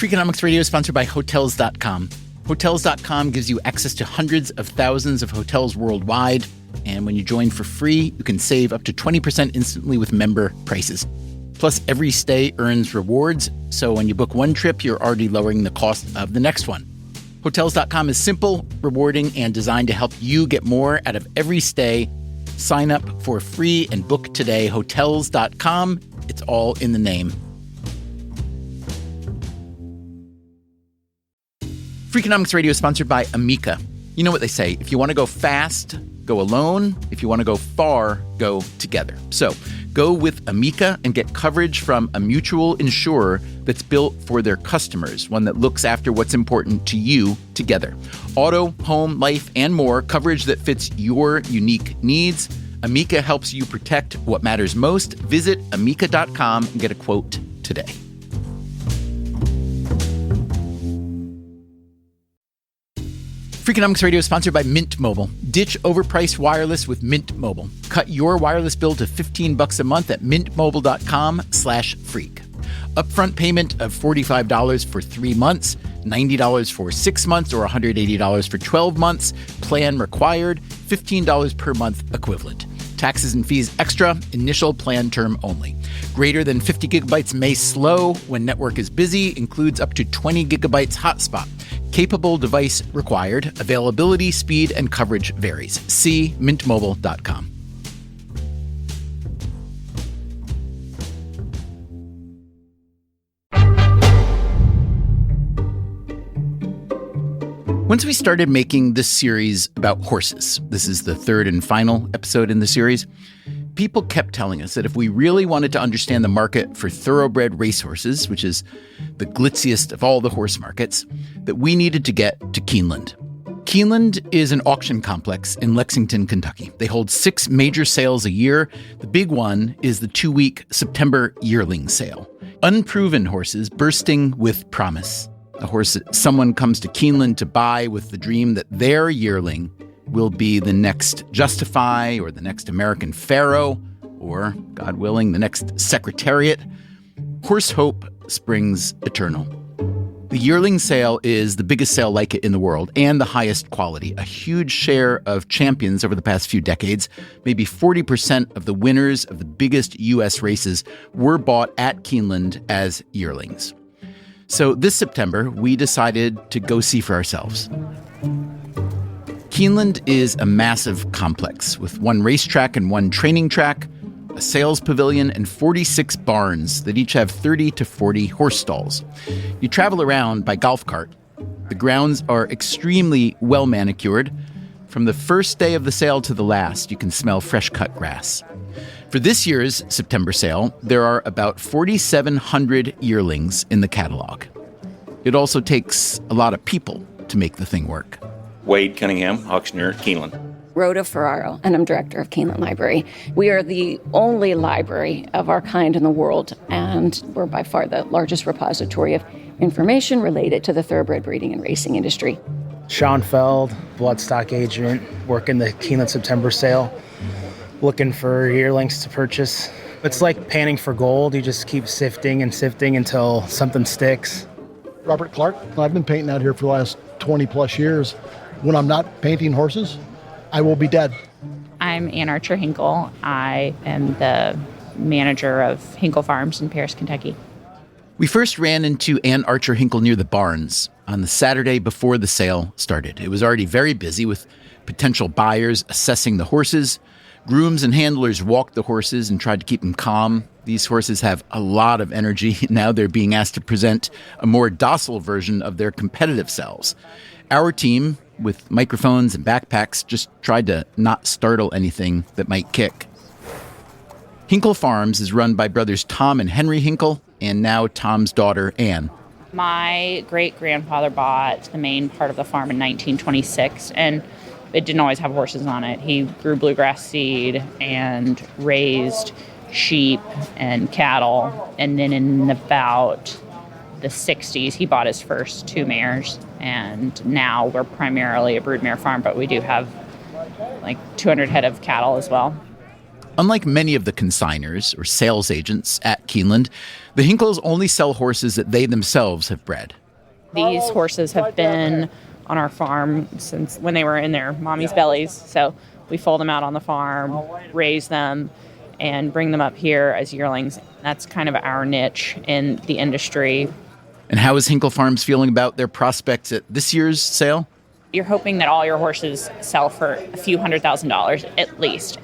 Freakonomics Radio is sponsored by Hotels.com. Hotels.com gives you access to hundreds of thousands of hotels worldwide. And when you join for free, you can save up to 20% instantly with member prices. Plus, every stay earns rewards. So when you book one trip, you're already lowering the cost of the next one. Hotels.com is simple, rewarding, and designed to help you get more out of every stay. Sign up for free and book today. Hotels.com. It's all in the name. Freakonomics Radio is sponsored by Amica. You know what they say, if you want to go fast, go alone. If you want to go far, go together. So go with Amica and get coverage from a mutual insurer that's built for their customers, one that looks after what's important to you together. Auto, home, life, and more, coverage that fits your unique needs. Amica helps you protect what matters most. Visit amica.com and get a quote today. Freakonomics Radio is sponsored by Mint Mobile. Ditch overpriced wireless with Mint Mobile. Cut your wireless bill to $15 a month at mintmobile.com/freak. Upfront payment of $45 for 3 months, $90 for 6 months, or $180 for 12 months. Plan required, $15 per month equivalent. Taxes and fees extra, initial plan term only. Greater than 50 gigabytes may slow when network is busy, includes up to 20 gigabytes hotspot. Capable device required. Availability, speed, and coverage varies. See mintmobile.com. Once we started making this series about horses, this is the third and final episode in the series, people kept telling us that if we really wanted to understand the market for thoroughbred racehorses, which is the glitziest of all the horse markets, that we needed to get to Keeneland. Keeneland is an auction complex in Lexington, Kentucky. They hold 6 major sales a year. The big one is the 2-week September yearling sale. Unproven horses bursting with promise. A horse that someone comes to Keeneland to buy with the dream that their yearling will be the next Justify or the next American Pharaoh or, God willing, the next Secretariat. Horse hope springs eternal. The yearling sale is the biggest sale like it in the world and the highest quality. A huge share of champions over the past few decades, maybe 40% of the winners of the biggest U.S. races were bought at Keeneland as yearlings. So this September, we decided to go see for ourselves. Keeneland is a massive complex with 1 racetrack and 1 training track, a sales pavilion, and 46 barns that each have 30 to 40 horse stalls. You travel around by golf cart. The grounds are extremely well manicured. From the first day of the sale to the last, you can smell fresh cut grass. For this year's September sale, there are about 4,700 yearlings in the catalog. It also takes a lot of people to make the thing work. Wade Cunningham, auctioneer, Keeneland. Rhoda Ferraro, and I'm director of Keeneland Library. We are the only library of our kind in the world, and we're by far the largest repository of information related to the thoroughbred breeding and racing industry. Sean Feld, bloodstock agent, working the Keeneland September sale, looking for yearlings to purchase. It's like panning for gold. You just keep sifting and sifting until something sticks. Robert Clark. I've been painting out here for the last 20 plus years. When I'm not painting horses, I will be dead. I'm Ann Archer Hinkle. I am the manager of Hinkle Farms in Paris, Kentucky. We first ran into Ann Archer Hinkle near the barns on the Saturday before the sale started. It was already very busy with potential buyers assessing the horses. Grooms and handlers walked the horses and tried to keep them calm. These horses have a lot of energy. Now they're being asked to present a more docile version of their competitive selves. Our team, with microphones and backpacks, just tried to not startle anything that might kick. Hinkle Farms is run by brothers Tom and Henry Hinkle, and now Tom's daughter, Ann. My great-grandfather bought the main part of the farm in 1926, and it didn't always have horses on it. He grew bluegrass seed and raised sheep and cattle, and then in about the 60s, he bought his first 2 mares, and now we're primarily a broodmare farm, but we do have like 200 head of cattle as well. Unlike many of the consigners or sales agents at Keeneland, the Hinkles only sell horses that they themselves have bred. These horses have been on our farm since when they were in their mommy's bellies. So we foal them out on the farm, raise them, and bring them up here as yearlings. That's kind of our niche in the industry. And how is Hinkle Farms feeling about their prospects at this year's sale? You're hoping that all your horses sell for a few $100,000 at least.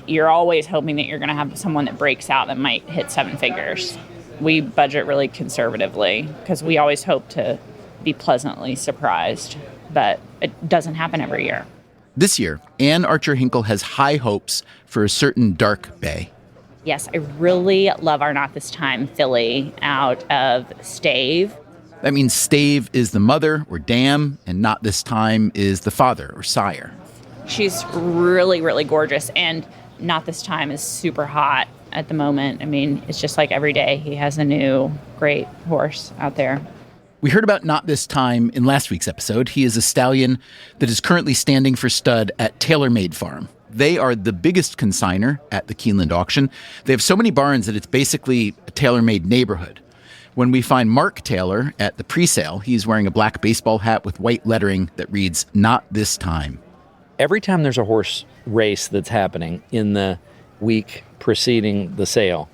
You're always hoping that you're going to have someone that breaks out that might hit seven figures. We budget really conservatively because we always hope to be pleasantly surprised, but it doesn't happen every year. This year, Ann Archer Hinkle has high hopes for a certain dark bay. Yes, I really love our Not This Time filly out of Stave. That means Stave is the mother or dam, and Not This Time is the father or sire. She's really, really gorgeous, and Not This Time is super hot at the moment. I mean, it's just like every day he has a new great horse out there. We heard about Not This Time in last week's episode. He is a stallion that is currently standing for stud at TaylorMade Farm. They are the biggest consigner at the Keeneland auction. They have so many barns that it's basically a TaylorMade neighborhood. When we find Mark Taylor at the pre-sale, he's wearing a black baseball hat with white lettering that reads, Not This Time. Every time there's a horse race that's happening in the week preceding the sale,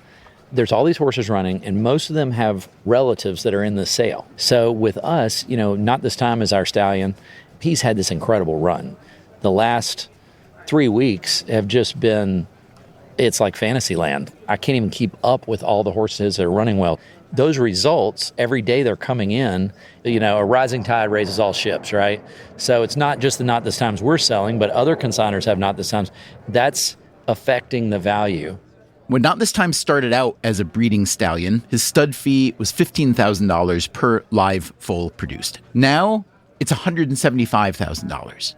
there's all these horses running, and most of them have relatives that are in the sale. So with us, Not This Time is our stallion. He's had this incredible run. The last 3 weeks have just been, it's like fantasy land. I can't even keep up with all the horses that are running well. Those results, every day they're coming in, a rising tide raises all ships, right? So it's not just the Not This Times we're selling, but other consigners have Not This Times. That's affecting the value. When Not This Time started out as a breeding stallion, his stud fee was $15,000 per live foal produced. Now, it's $175,000.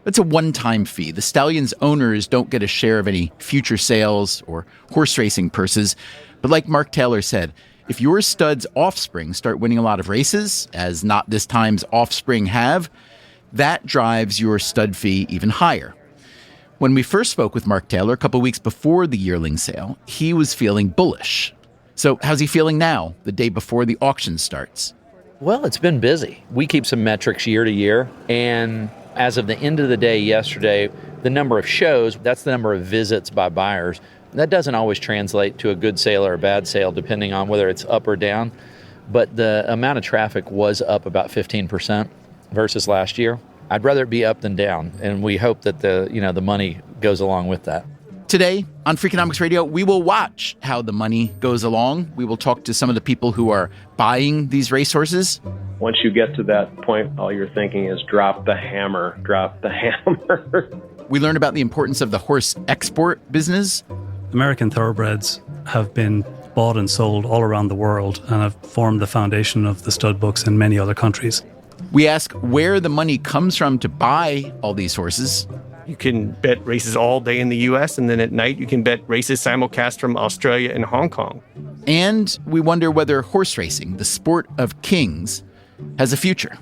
That's a one-time fee. The stallion's owners don't get a share of any future sales or horse racing purses. But like Mark Taylor said, if your stud's offspring start winning a lot of races, as Not This Time's offspring have, that drives your stud fee even higher. When we first spoke with Mark Taylor a couple weeks before the yearling sale, he was feeling bullish. So how's he feeling now, the day before the auction starts? Well, it's been busy. We keep some metrics year to year, and as of the end of the day yesterday, the number of shows, that's the number of visits by buyers. That doesn't always translate to a good sale or a bad sale, depending on whether it's up or down. But the amount of traffic was up about 15% versus last year. I'd rather it be up than down, and we hope that the money goes along with that. Today on Freakonomics Radio, we will watch how the money goes along. We will talk to some of the people who are buying these racehorses. Once you get to that point, all you're thinking is drop the hammer, drop the hammer. We learn about the importance of the horse export business. American thoroughbreds have been bought and sold all around the world and have formed the foundation of the stud books in many other countries. We ask where the money comes from to buy all these horses. You can bet races all day in the U.S., and then at night you can bet races simulcast from Australia and Hong Kong. And we wonder whether horse racing, the sport of kings, has a future.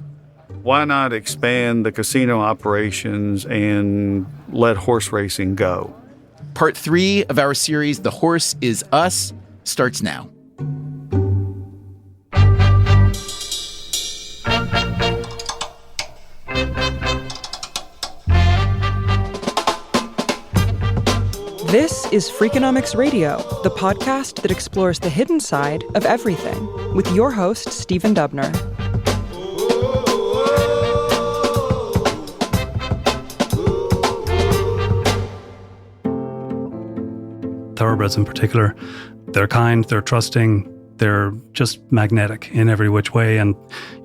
Why not expand the casino operations and let horse racing go? Part 3 of our series, The Horse Is Us, starts now. This is Freakonomics Radio, the podcast that explores the hidden side of everything, with your host, Stephen Dubner. Thoroughbreds in particular, they're kind, they're trusting, they're just magnetic in every which way, and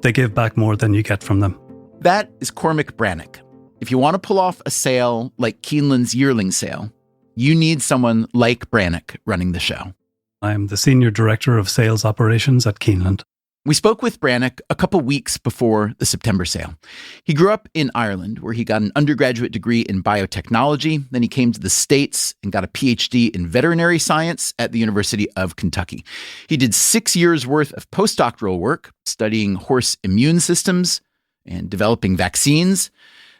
they give back more than you get from them. That is Cormac Brannock. If you want to pull off a sale like Keeneland's yearling sale, you need someone like Brannock running the show. I'm the Senior Director of Sales Operations at Keeneland. We spoke with Brannock a couple weeks before the September sale. He grew up in Ireland, where he got an undergraduate degree in biotechnology. Then he came to the States and got a PhD in veterinary science at the University of Kentucky. He did 6 years' worth of postdoctoral work studying horse immune systems and developing vaccines.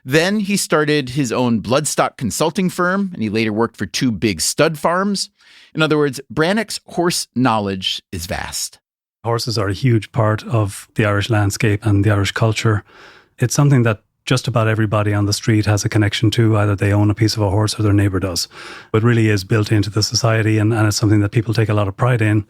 Then he started his own bloodstock consulting firm, and he later worked for 2 big stud farms. In other words, Brannock's horse knowledge is vast. Horses are a huge part of the Irish landscape and the Irish culture. It's something that just about everybody on the street has a connection to. Either they own a piece of a horse or their neighbor does. It really is built into the society, and it's something that people take a lot of pride in.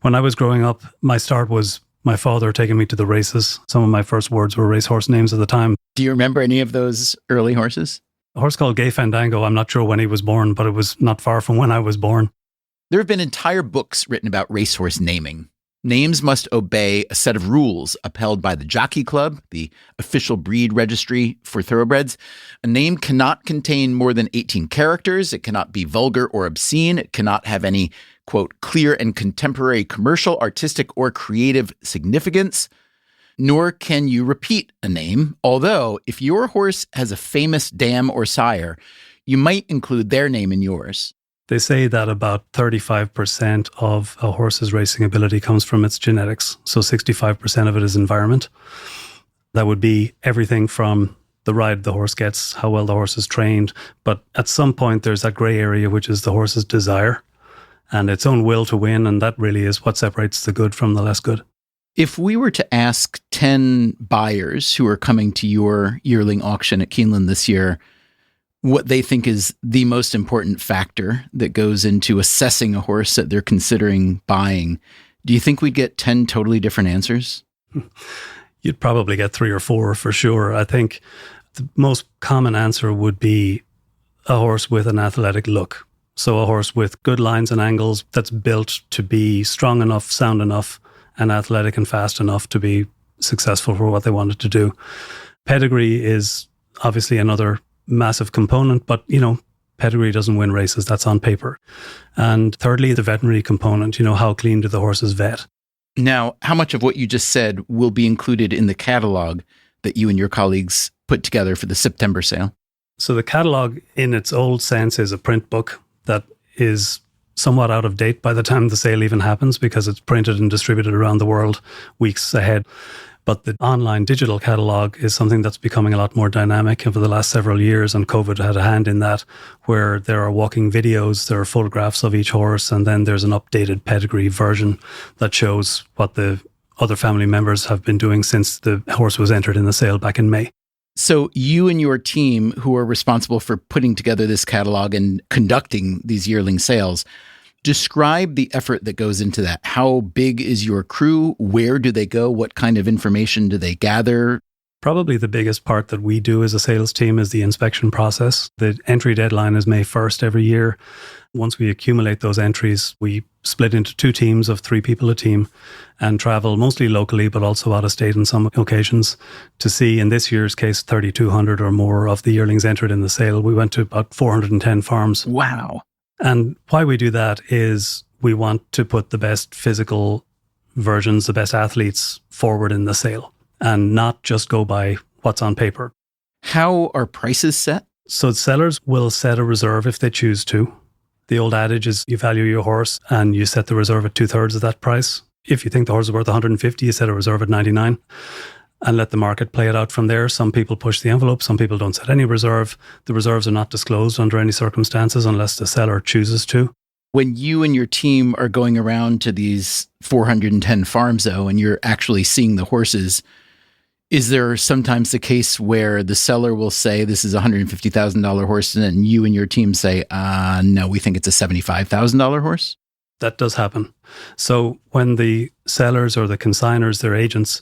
When I was growing up, my start was my father taking me to the races. Some of my first words were racehorse names at the time. Do you remember any of those early horses? A horse called Gay Fandango, I'm not sure when he was born, but it was not far from when I was born. There have been entire books written about racehorse naming. Names must obey a set of rules upheld by the Jockey Club, the official breed registry for thoroughbreds. A name cannot contain more than 18 characters. It cannot be vulgar or obscene. It cannot have any, quote, clear and contemporary commercial, artistic, or creative significance. Nor can you repeat a name, although if your horse has a famous dam or sire, you might include their name in yours. They say that about 35% of a horse's racing ability comes from its genetics. So 65% of it is environment. That would be everything from the ride the horse gets, how well the horse is trained. But at some point, there's that gray area, which is the horse's desire and its own will to win. And that really is what separates the good from the less good. If we were to ask 10 buyers who are coming to your yearling auction at Keeneland this year, what they think is the most important factor that goes into assessing a horse that they're considering buying, do you think we'd get 10 totally different answers? You'd probably get 3 or 4 for sure. I think the most common answer would be a horse with an athletic look. So a horse with good lines and angles that's built to be strong enough, sound enough, and athletic and fast enough to be successful for what they wanted to do. Pedigree is obviously another massive component, but, pedigree doesn't win races. That's on paper. And thirdly, the veterinary component, how clean do the horses vet? Now, how much of what you just said will be included in the catalog that you and your colleagues put together for the September sale? So the catalog in its old sense is a print book that is somewhat out of date by the time the sale even happens because it's printed and distributed around the world weeks ahead. But the online digital catalog is something that's becoming a lot more dynamic over the last several years, and COVID had a hand in that, where there are walking videos, there are photographs of each horse, and then there's an updated pedigree version that shows what the other family members have been doing since the horse was entered in the sale back in May. So you and your team, who are responsible for putting together this catalog and conducting these yearling sales, describe the effort that goes into that. How big is your crew? Where do they go? What kind of information do they gather? Probably the biggest part that we do as a sales team is the inspection process. The entry deadline is May 1st every year. Once we accumulate those entries, we split into 2 teams of 3 people a team and travel mostly locally, but also out of state on some occasions to see, in this year's case, 3,200 or more of the yearlings entered in the sale. We went to about 410 farms. Wow. And why we do that is we want to put the best physical versions, the best athletes forward in the sale and not just go by what's on paper. How are prices set? So sellers will set a reserve if they choose to. The old adage is you value your horse and you set the reserve at 2/3 of that price. If you think the horse is worth 150, you set a reserve at 99 and let the market play it out from there. Some people push the envelope. Some people don't set any reserve. The reserves are not disclosed under any circumstances unless the seller chooses to. When you and your team are going around to these 410 farms, though, and you're actually seeing the horses, is there sometimes the case where the seller will say, this is a $150,000 horse, and you and your team say, no, we think it's a $75,000 horse? That does happen. So when the sellers or the consigners, their agents,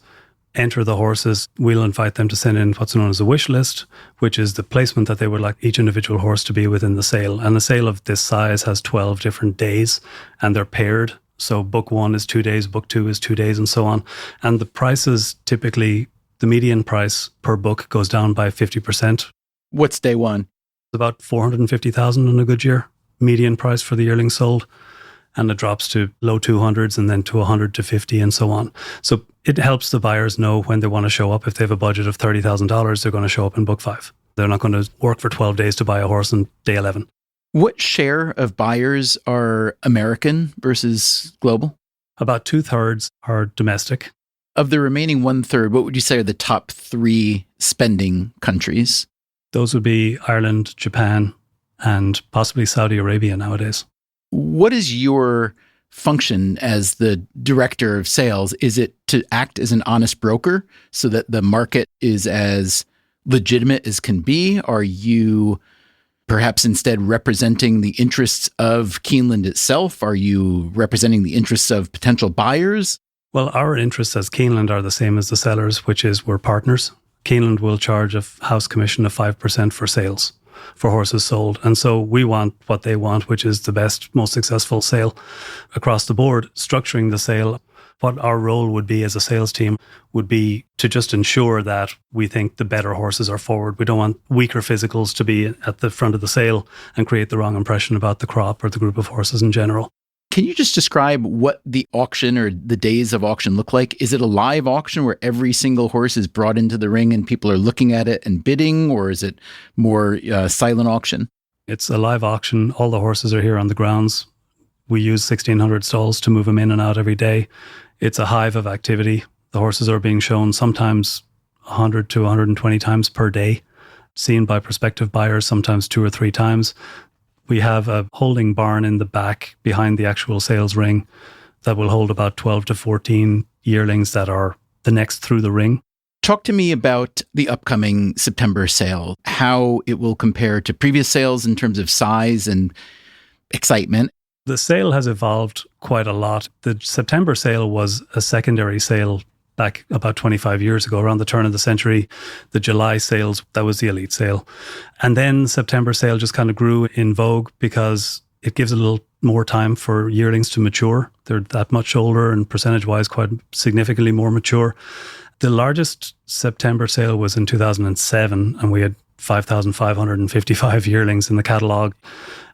enter the horses, we'll invite them to send in what's known as a wish list, which is the placement that they would like each individual horse to be within the sale. And a sale of this size has 12 different days, and they're paired. So book 1 is 2 days, book 2 is 2 days, and so on. And the prices, typically, the median price per book goes down by 50%. What's day 1? About $450,000 in a good year, median price for the yearling sold. And it drops to low 200s and then to 100 to 50 and so on. So it helps the buyers know when they want to show up. If they have a budget of $30,000, they're going to show up in book 5. They're not going to work for 12 days to buy a horse on day 11. What share of buyers are American versus global? About 2/3 are domestic. Of the remaining 1/3, what would you say are the top 3 spending countries? Those would be Ireland, Japan, and possibly Saudi Arabia nowadays. What is your function as the director of sales? Is it to act as an honest broker so that the market is as legitimate as can be? Are you perhaps instead representing the interests of Keeneland itself? Are you representing the interests of potential buyers? Well, our interests as Keeneland are the same as the sellers, which is we're partners. Keeneland will charge a house commission of 5% for sales, for horses sold. And so we want what they want, which is the best, most successful sale across the board. Structuring the sale, what our role would be as a sales team would be to just ensure that we think the better horses are forward. We don't want weaker physicals to be at the front of the sale and create the wrong impression about the crop or the group of horses in general. Can you just describe what the auction or the days of auction look like? Is it a live auction where every single horse is brought into the ring and people are looking at it and bidding, or is it more silent auction? It's a live auction. All the horses are here on the grounds. We use 1,600 stalls to move them in and out every day. It's a hive of activity. The horses are being shown sometimes 100 to 120 times per day, seen by prospective buyers sometimes 2 or 3 times. We have a holding barn in the back behind the actual sales ring that will hold about 12 to 14 yearlings that are the next through the ring. Talk to me about the upcoming September sale, how it will compare to previous sales in terms of size and excitement. The sale has evolved quite a lot. The September sale was a secondary sale back about 25 years ago, around the turn of the century. The July sales, that was the elite sale. And then the September sale just kind of grew in vogue because it gives a little more time for yearlings to mature. They're that much older and percentage-wise quite significantly more mature. The largest September sale was in 2007, and we had 5,555 yearlings in the catalogue.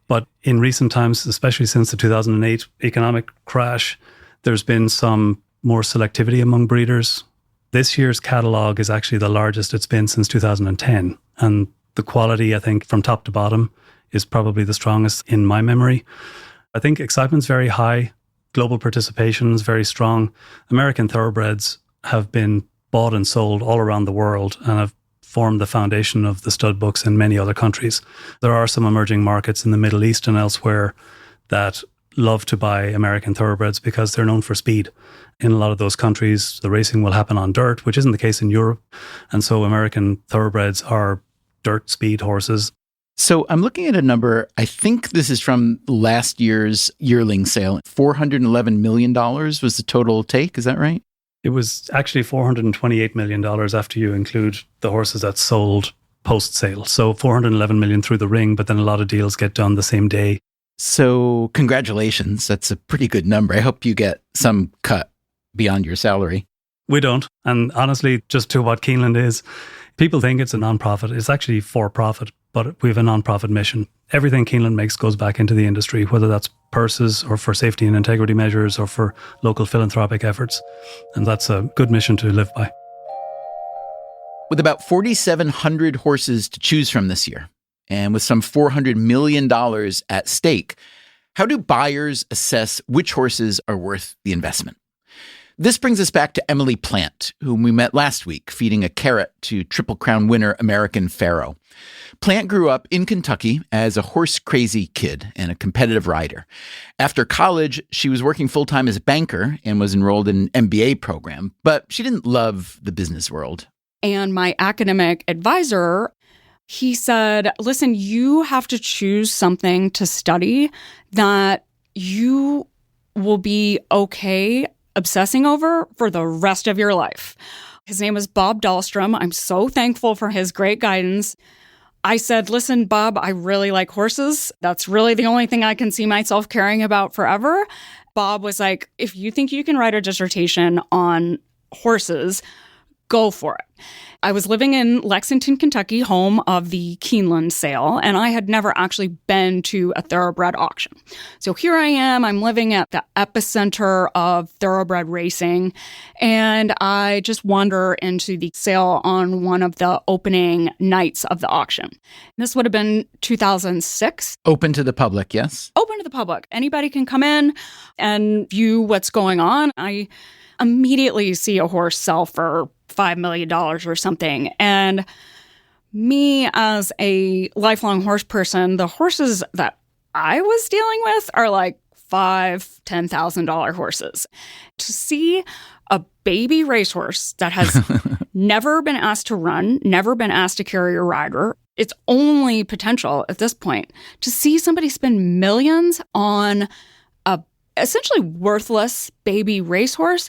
But in recent times, especially since the 2008 economic crash, there's been some more selectivity among breeders. This year's catalogue is actually the largest it's been since 2010. And the quality, I think, from top to bottom is probably the strongest in my memory. I think excitement's very high. Global participation is very strong. American thoroughbreds have been bought and sold all around the world and have formed the foundation of the stud books in many other countries. There are some emerging markets in the Middle East and elsewhere that love to buy American thoroughbreds because they're known for speed. In a lot of those countries, the racing will happen on dirt, which isn't the case in Europe. And so American thoroughbreds are dirt speed horses. So I'm looking at a number, I think this is from last year's yearling sale. $411 million was the total take, is that right? It was actually $428 million after you include the horses that sold post-sale. So $411 million through the ring, but then a lot of deals get done the same day. So congratulations. That's a pretty good number. I hope you get some cut beyond your salary. We don't. And honestly, just to what Keeneland is, people think it's a non-profit. It's actually for profit, but we have a non-profit mission. Everything Keeneland makes goes back into the industry, whether that's purses or for safety and integrity measures or for local philanthropic efforts. And that's a good mission to live by. With about 4,700 horses to choose from this year, and with some $400 million at stake, how do buyers assess which horses are worth the investment? This brings us back to Emily Plant, whom we met last week, feeding a carrot to Triple Crown winner American Pharoah. Plant grew up in Kentucky as a horse-crazy kid and a competitive rider. After college, she was working full-time as a banker and was enrolled in an MBA program, but she didn't love the business world. And my academic advisor, he said, listen, you have to choose something to study that you will be okay obsessing over for the rest of your life. His name is Bob Dahlstrom. I'm so thankful for his great guidance. I said, listen, Bob, I really like horses. That's really the only thing I can see myself caring about forever. Bob was like, if you think you can write a dissertation on horses, go for it. I was living in Lexington, Kentucky, home of the Keeneland sale, and I had never actually been to a thoroughbred auction. So here I am, I'm living at the epicenter of thoroughbred racing, and I just wander into the sale on one of the opening nights of the auction. This would have been 2006. Open to the public, yes? Open to the public. Anybody can come in and view what's going on. I immediately see a horse sell for $5 million or something. And Me as a lifelong horse person, the horses that I was dealing with are like $5,000, $10,000 horses. To see a baby racehorse that has never been asked to run, never been asked to carry a rider, it's only potential at this point. To see somebody spend millions on a essentially worthless baby racehorse,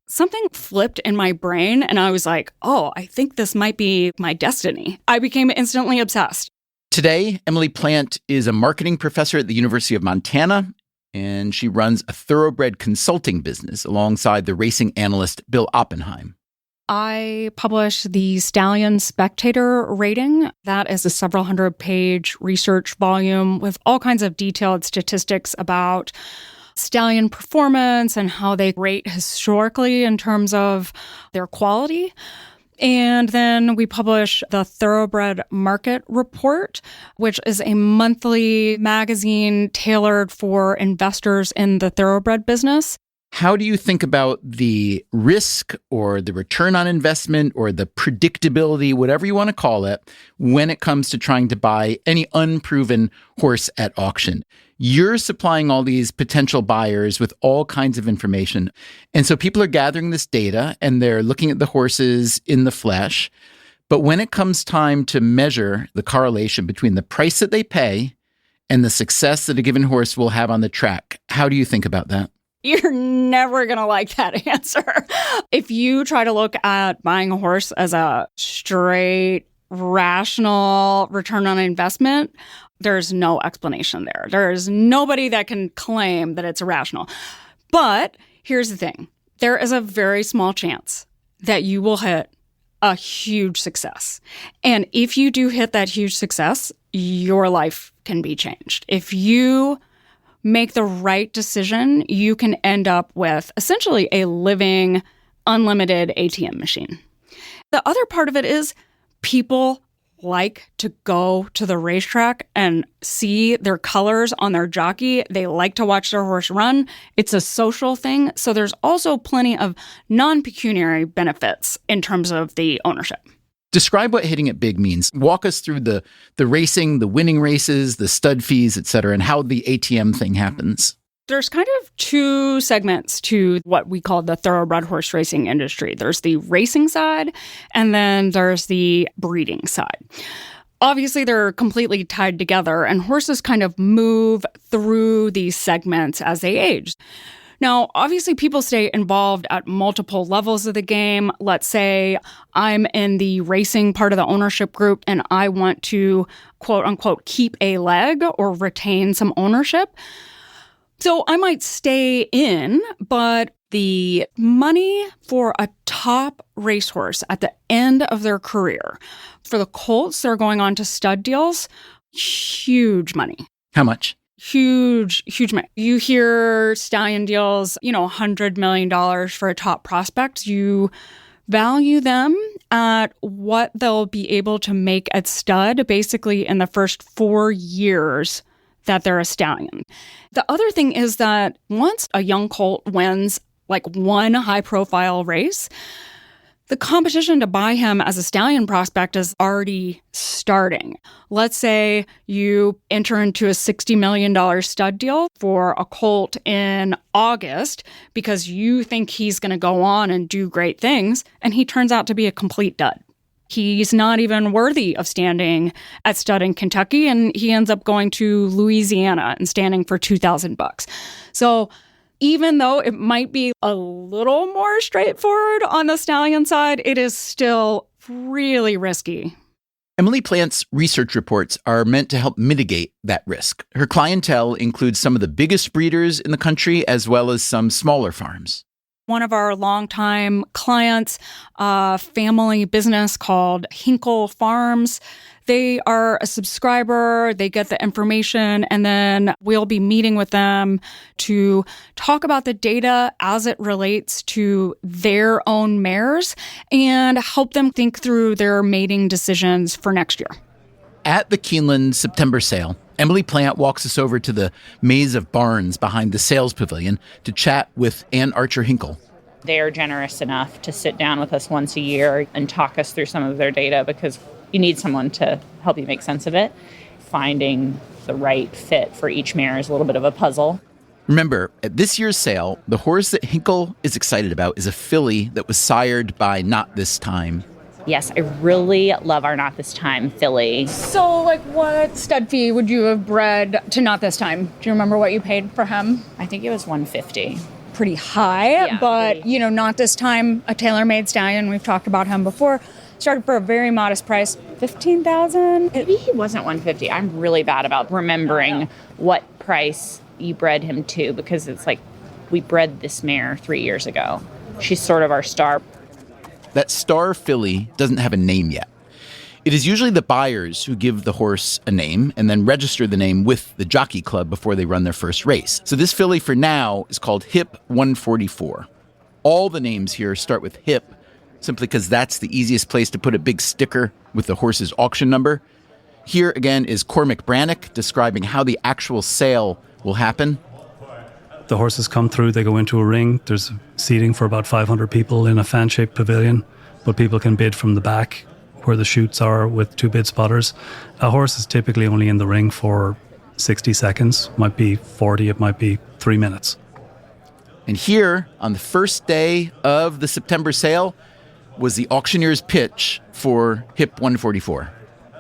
something flipped in my brain and I was like, oh, I think this might be my destiny. I became instantly obsessed. Today, Emily Plant is a marketing professor at the University of Montana, and she runs a thoroughbred consulting business alongside the racing analyst Bill Oppenheim. I publish the Stallion Spectator Rating. That is a several hundred-page research volume with all kinds of detailed statistics about stallion performance and how they rate historically in terms of their quality. And then we publish the Thoroughbred Market Report, which is a monthly magazine tailored for investors in the thoroughbred business. How do you think about the risk or the return on investment or the predictability, whatever you want to call it, when it comes to trying to buy any unproven horse at auction? You're supplying all these potential buyers with all kinds of information. And so people are gathering this data and they're looking at the horses in the flesh. But when it comes time to measure the correlation between the price that they pay and the success that a given horse will have on the track, how do you think about that? You're never going to like that answer. If you try to look at buying a horse as a straight, rational return on investment, there's no explanation there. There's nobody that can claim that it's irrational. But here's the thing. There is a very small chance that you will hit a huge success. And if you do hit that huge success, your life can be changed. If you make the right decision, you can end up with essentially a living, unlimited ATM machine. The other part of it is people like to go to the racetrack and see their colors on their jockey. They like to watch their horse run. It's a social thing. So there's also plenty of non-pecuniary benefits in terms of the ownership. Describe what hitting it big means. Walk us through the racing, the winning races, the stud fees, et cetera, and how the ATM thing happens. There's kind of two segments to what we call the thoroughbred horse racing industry. There's the racing side, and then there's the breeding side. Obviously, they're completely tied together, and horses kind of move through these segments as they age. Now, obviously, people stay involved at multiple levels of the game. Let's say I'm in the racing part of the ownership group, and I want to, quote unquote, keep a leg or retain some ownership. So I might stay in, but the money for a top racehorse at the end of their career, for the colts, they're going on to stud deals, huge money. How much? Huge money. You hear stallion deals, $100 million for a top prospect. You value them at what they'll be able to make at stud, basically in the first 4 years that they're a stallion. The other thing is that once a young colt wins like one high-profile race, the competition to buy him as a stallion prospect is already starting. Let's say you enter into a $60 million stud deal for a colt in August because you think he's going to go on and do great things, and he turns out to be a complete dud. He's not even worthy of standing at stud in Kentucky, and he ends up going to Louisiana and standing for $2,000. So even though it might be a little more straightforward on the stallion side, it is still really risky. Emily Plant's research reports are meant to help mitigate that risk. Her clientele includes some of the biggest breeders in the country, as well as some smaller farms. One of our longtime clients, a family business called Hinkle Farms, they are a subscriber, they get the information, and then we'll be meeting with them to talk about the data as it relates to their own mares and help them think through their mating decisions for next year. At the Keeneland September sale, Emily Plant walks us over to the maze of barns behind the sales pavilion to chat with Ann Archer Hinkle. They are generous enough to sit down with us once a year and talk us through some of their data because, you need someone to help you make sense of it. Finding the right fit for each mare is a little bit of a puzzle. Remember, at this year's sale, the horse that Hinkle is excited about is a filly that was sired by Not This Time. Yes, I really love our Not This Time filly. So, like, what stud fee would you have bred to Not This Time? Do you remember what you paid for him? I think it was $150. Pretty high, but, Not This Time, a tailor-made stallion. We've talked about him before. Started for a very modest price, $15,000. Maybe he wasn't $150. I'm really bad about remembering what price you bred him to, because it's like we bred this mare 3 years ago. She's sort of our star. That star filly doesn't have a name yet. It is usually the buyers who give the horse a name and then register the name with the jockey club before they run their first race. So this filly for now is called Hip 144. All the names here start with Hip, simply because that's the easiest place to put a big sticker with the horse's auction number. Here again is Cormac Brannock describing how the actual sale will happen. The horses come through, they go into a ring. There's seating for about 500 people in a fan-shaped pavilion, but people can bid from the back where the chutes are with 2 bid spotters. A horse is typically only in the ring for 60 seconds. Might be 40, it might be 3 minutes. And here, on the first day of the September sale, was the auctioneer's pitch for Hip 144.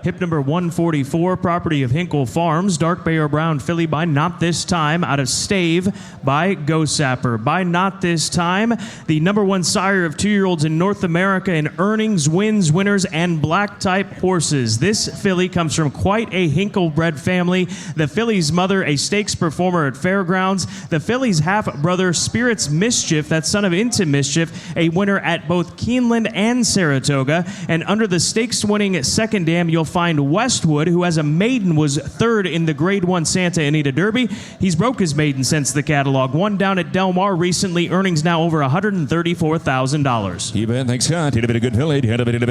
Hip number 144, property of Hinkle Farms, dark bay or brown filly by Not This Time, out of Stave by Go Sapper. By Not This Time, the number 1 sire of 2-year-olds in North America in earnings, wins, winners, and black type horses. This filly comes from quite a Hinkle bred family. The filly's mother, a stakes performer at fairgrounds. The filly's half-brother, Spirits Mischief, that son of Into Mischief, a winner at both Keeneland and Saratoga. And under the stakes-winning second dam, you'll find Westwood, who as a maiden was 3rd in the Grade 1 Santa Anita Derby. He's broke his maiden since the catalog. Won down at Del Mar recently. Earnings now over $134,000. You bet. Thanks, Scott. Hit a bit of good filly. Hit a bit of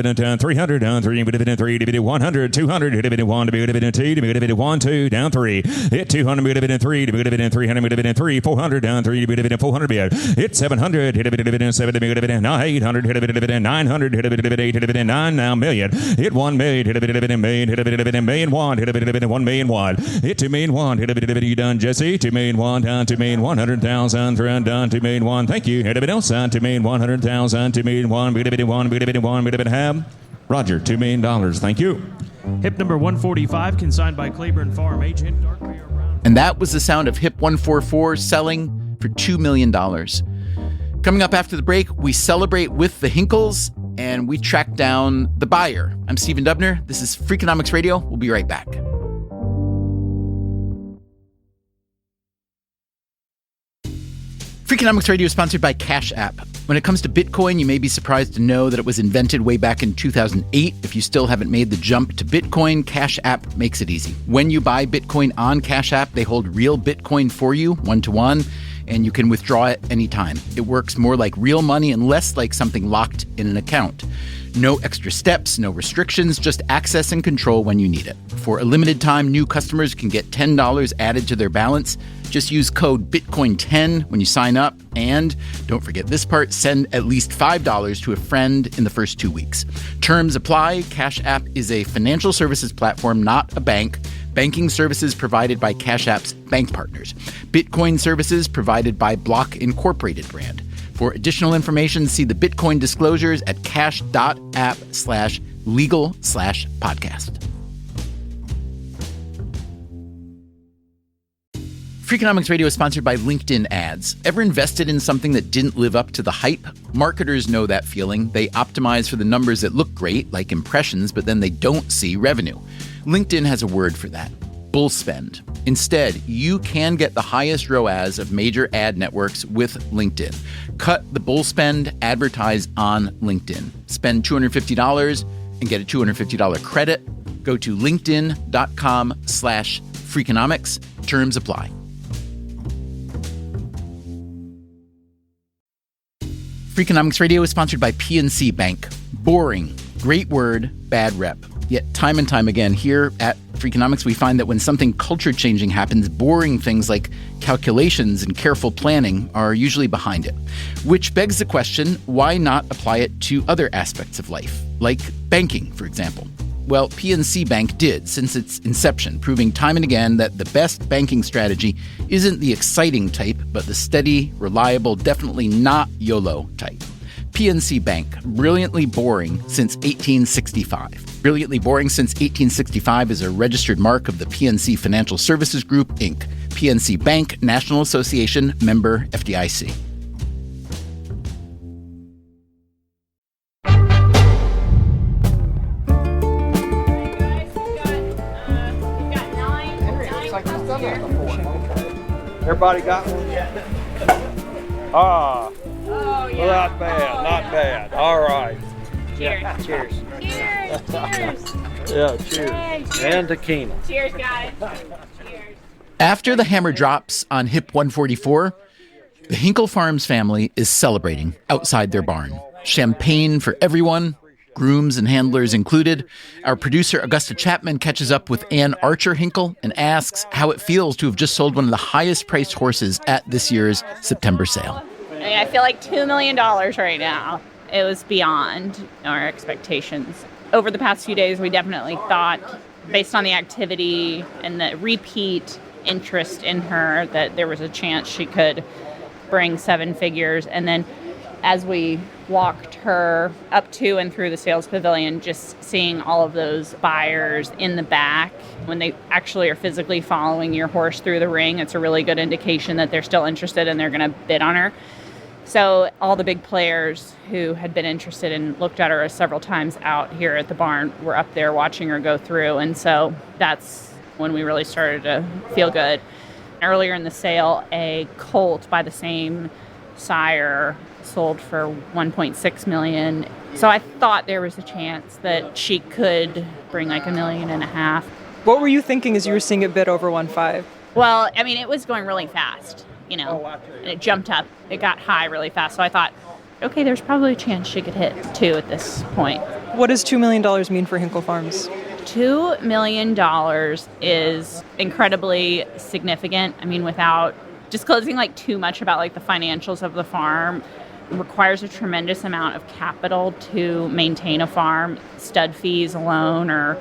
300 down 3. Hit a bit of 3. Hit a bit of 100. 200. Hit a bit of 1. Hit a bit of 2. Hit a bit of 1. 2 down 3. Hit 200. Hit a bit of 3. Hit a bit of 300. Hit a bit of 3. 400 down 3. Hit a bit of 400. Hit 700. Hit a bit of 7. Hit a bit of 800. Hit a bit of 900. Hit a bit of 8. Hit a bit of 9. Now million. Hit 1 million. Hit a bit of a million. Hit a bit of a million. 1. Hit a bit of 1 million. 1. Hit 2 million. 1. Hit a bit of you done, Jesse. 2 million. 1 down 2 million. 100,000. 3 done 2 million. 1. Thank you. Hit a bit else on 2 million. 100,000. 2 million. 1. Bit of 1. Bit of 1. Bit of have. Roger. $2 million. Thank you. Hip number 145, consigned by Claiborne Farm agent Dark Bay or Brown. And that was the sound of Hip 144 selling for $2 million. Coming up after the break, we celebrate with the Hinkles and we track down the buyer. I'm Stephen Dubner. This is Freakonomics Radio. We'll be right back. Freakonomics Radio is sponsored by Cash App. When it comes to Bitcoin, you may be surprised to know that it was invented way back in 2008. If you still haven't made the jump to Bitcoin, Cash App makes it easy. When you buy Bitcoin on Cash App, they hold real Bitcoin for you, 1-to-1, and you can withdraw it anytime. It works more like real money and less like something locked in an account. No extra steps, no restrictions, just access and control when you need it. For a limited time, new customers can get $10 added to their balance. Just use code BITCOIN10 when you sign up. And don't forget this part, send at least $5 to a friend in the first 2 weeks. Terms apply. Cash App is a financial services platform, not a bank. Banking services provided by Cash App's bank partners. Bitcoin services provided by Block Incorporated brand. For additional information, see the Bitcoin disclosures at cash.app/legal/podcast. Freakonomics Radio is sponsored by LinkedIn ads. Ever invested in something that didn't live up to the hype? Marketers know that feeling. They optimize for the numbers that look great, like impressions, but then they don't see revenue. LinkedIn has a word for that: bull spend. Instead, you can get the highest ROAS of major ad networks with LinkedIn. Cut the bull spend, advertise on LinkedIn. Spend $250 and get a $250 credit. Go to linkedin.com/Freakonomics. Terms apply. Freakonomics Radio is sponsored by PNC Bank. Boring, great word, bad rep. Yet time and time again here at Freakonomics, we find that when something culture-changing happens, boring things like calculations and careful planning are usually behind it. Which begs the question, why not apply it to other aspects of life, like banking, for example? Well, PNC Bank did since its inception, proving time and again that the best banking strategy isn't the exciting type, but the steady, reliable, definitely not YOLO type. PNC Bank, brilliantly boring since 1865. Brilliantly boring since 1865 is a registered mark of the PNC Financial Services Group, Inc. PNC Bank, National Association, member FDIC. Everybody got one? Ah. Oh, yeah. Well, not bad, not bad. All right. Cheers. Cheers. Cheers. Cheers. Yeah, cheers. Hey, cheers. And tequila. Cheers, guys. Cheers. After the hammer drops on HIP 144, the Hinkle Farms family is celebrating outside their barn. Champagne for everyone, grooms and handlers included. Our producer, Augusta Chapman, catches up with Ann Archer Hinkle and asks how it feels to have just sold one of the highest priced horses at this year's September sale. I feel like $2 million right now. It was beyond our expectations. Over the past few days, we definitely thought, based on the activity and the repeat interest in her, that there was a chance she could bring seven figures. And then as we walked her up to and through the sales pavilion, just seeing all of those buyers in the back, when they actually are physically following your horse through the ring, it's a really good indication that they're still interested and they're going to bid on her. So all the big players who had been interested and looked at her several times out here at the barn were up there watching her go through. And so that's when we really started to feel good. Earlier in the sale, a colt by the same sire sold for $1.6 million. So I thought there was a chance that she could bring like $1.5 million. What were you thinking as you were seeing it bid over 1.5? Well, I mean, it was going really fast, you know, and it jumped up. It got high really fast. So I thought, okay, there's probably a chance she could hit 2 at this point. What does $2 million mean for Hinkle Farms? $2 million is incredibly significant. I mean, without disclosing like too much about like the financials of the farm, requires a tremendous amount of capital to maintain a farm. Stud fees alone are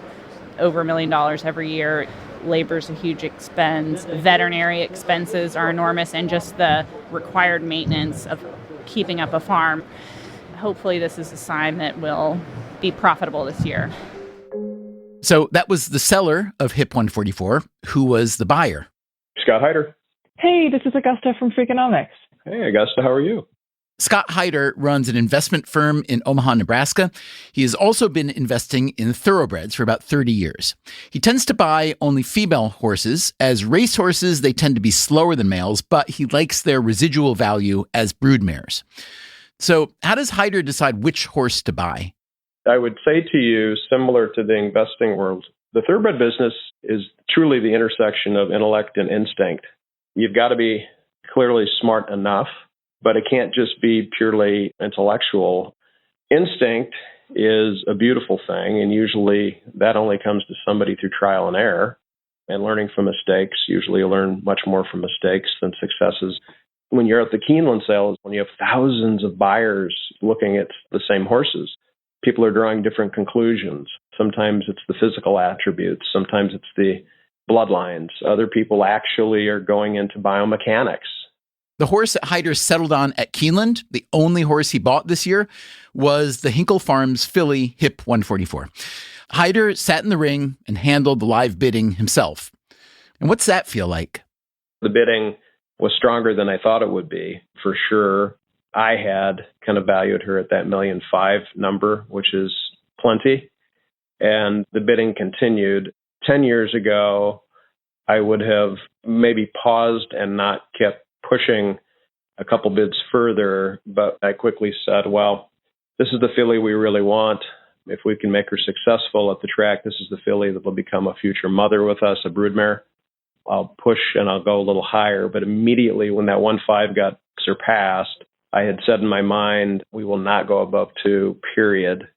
over $1 million every year. Labor's a huge expense. Veterinary expenses are enormous, and just the required maintenance of keeping up a farm. Hopefully this is a sign that we'll be profitable this year. So that was the seller of HIP 144. Who was the buyer? Scott Heider. Hey, this is Augusta from Freakonomics. Hey, Augusta, how are you? Scott Heider runs an investment firm in Omaha, Nebraska. He has also been investing in thoroughbreds for about 30 years. He tends to buy only female horses. As racehorses, they tend to be slower than males, but he likes their residual value as broodmares. So how does Heider decide which horse to buy? I would say to you, similar to the investing world, the thoroughbred business is truly the intersection of intellect and instinct. You've got to be clearly smart enough, but it can't just be purely intellectual. Instinct is a beautiful thing, and usually that only comes to somebody through trial and error and learning from mistakes. Usually you learn much more from mistakes than successes. When you're at the Keeneland sales, when you have thousands of buyers looking at the same horses, people are drawing different conclusions. Sometimes it's the physical attributes. Sometimes it's the bloodlines. Other people actually are going into biomechanics. The horse that Heider settled on at Keeneland, the only horse he bought this year, was the Hinkle Farms filly HIP 144. Heider sat in the ring and handled the live bidding himself. And what's that feel like? The bidding was stronger than I thought it would be, for sure. I had kind of valued her at that $1.5 million number, which is plenty. And the bidding continued. 10 years ago, I would have maybe paused and not kept pushing a couple bids further, but I quickly said, well, this is the filly we really want. If we can make her successful at the track, this is the filly that will become a future mother with us, a broodmare. I'll push and I'll go a little higher. But immediately when that 1.5 got surpassed, I had said in my mind, we will not go above 2, period.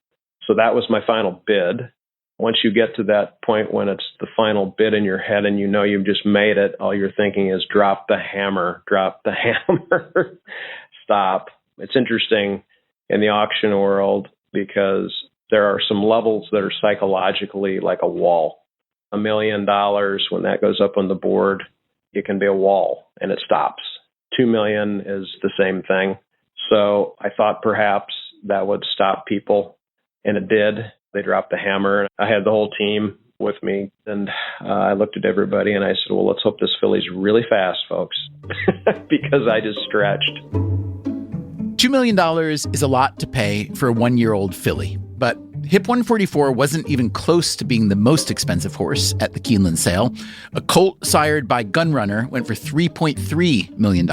So that was my final bid. Once you get to that point when it's the final bid in your head and you know you've just made it, all you're thinking is drop the hammer, stop. It's interesting in the auction world because there are some levels that are psychologically like a wall. $1 million, when that goes up on the board, it can be a wall and it stops. 2 million is the same thing. So I thought perhaps that would stop people, and it did. They dropped the hammer. I had the whole team with me, and I looked at everybody and I said, well, let's hope this filly's really fast, folks, because I just stretched. $2 million is a lot to pay for a 1-year-old filly, but Hip 144 wasn't even close to being the most expensive horse at the Keeneland sale. A colt sired by Gunrunner went for $3.3 million.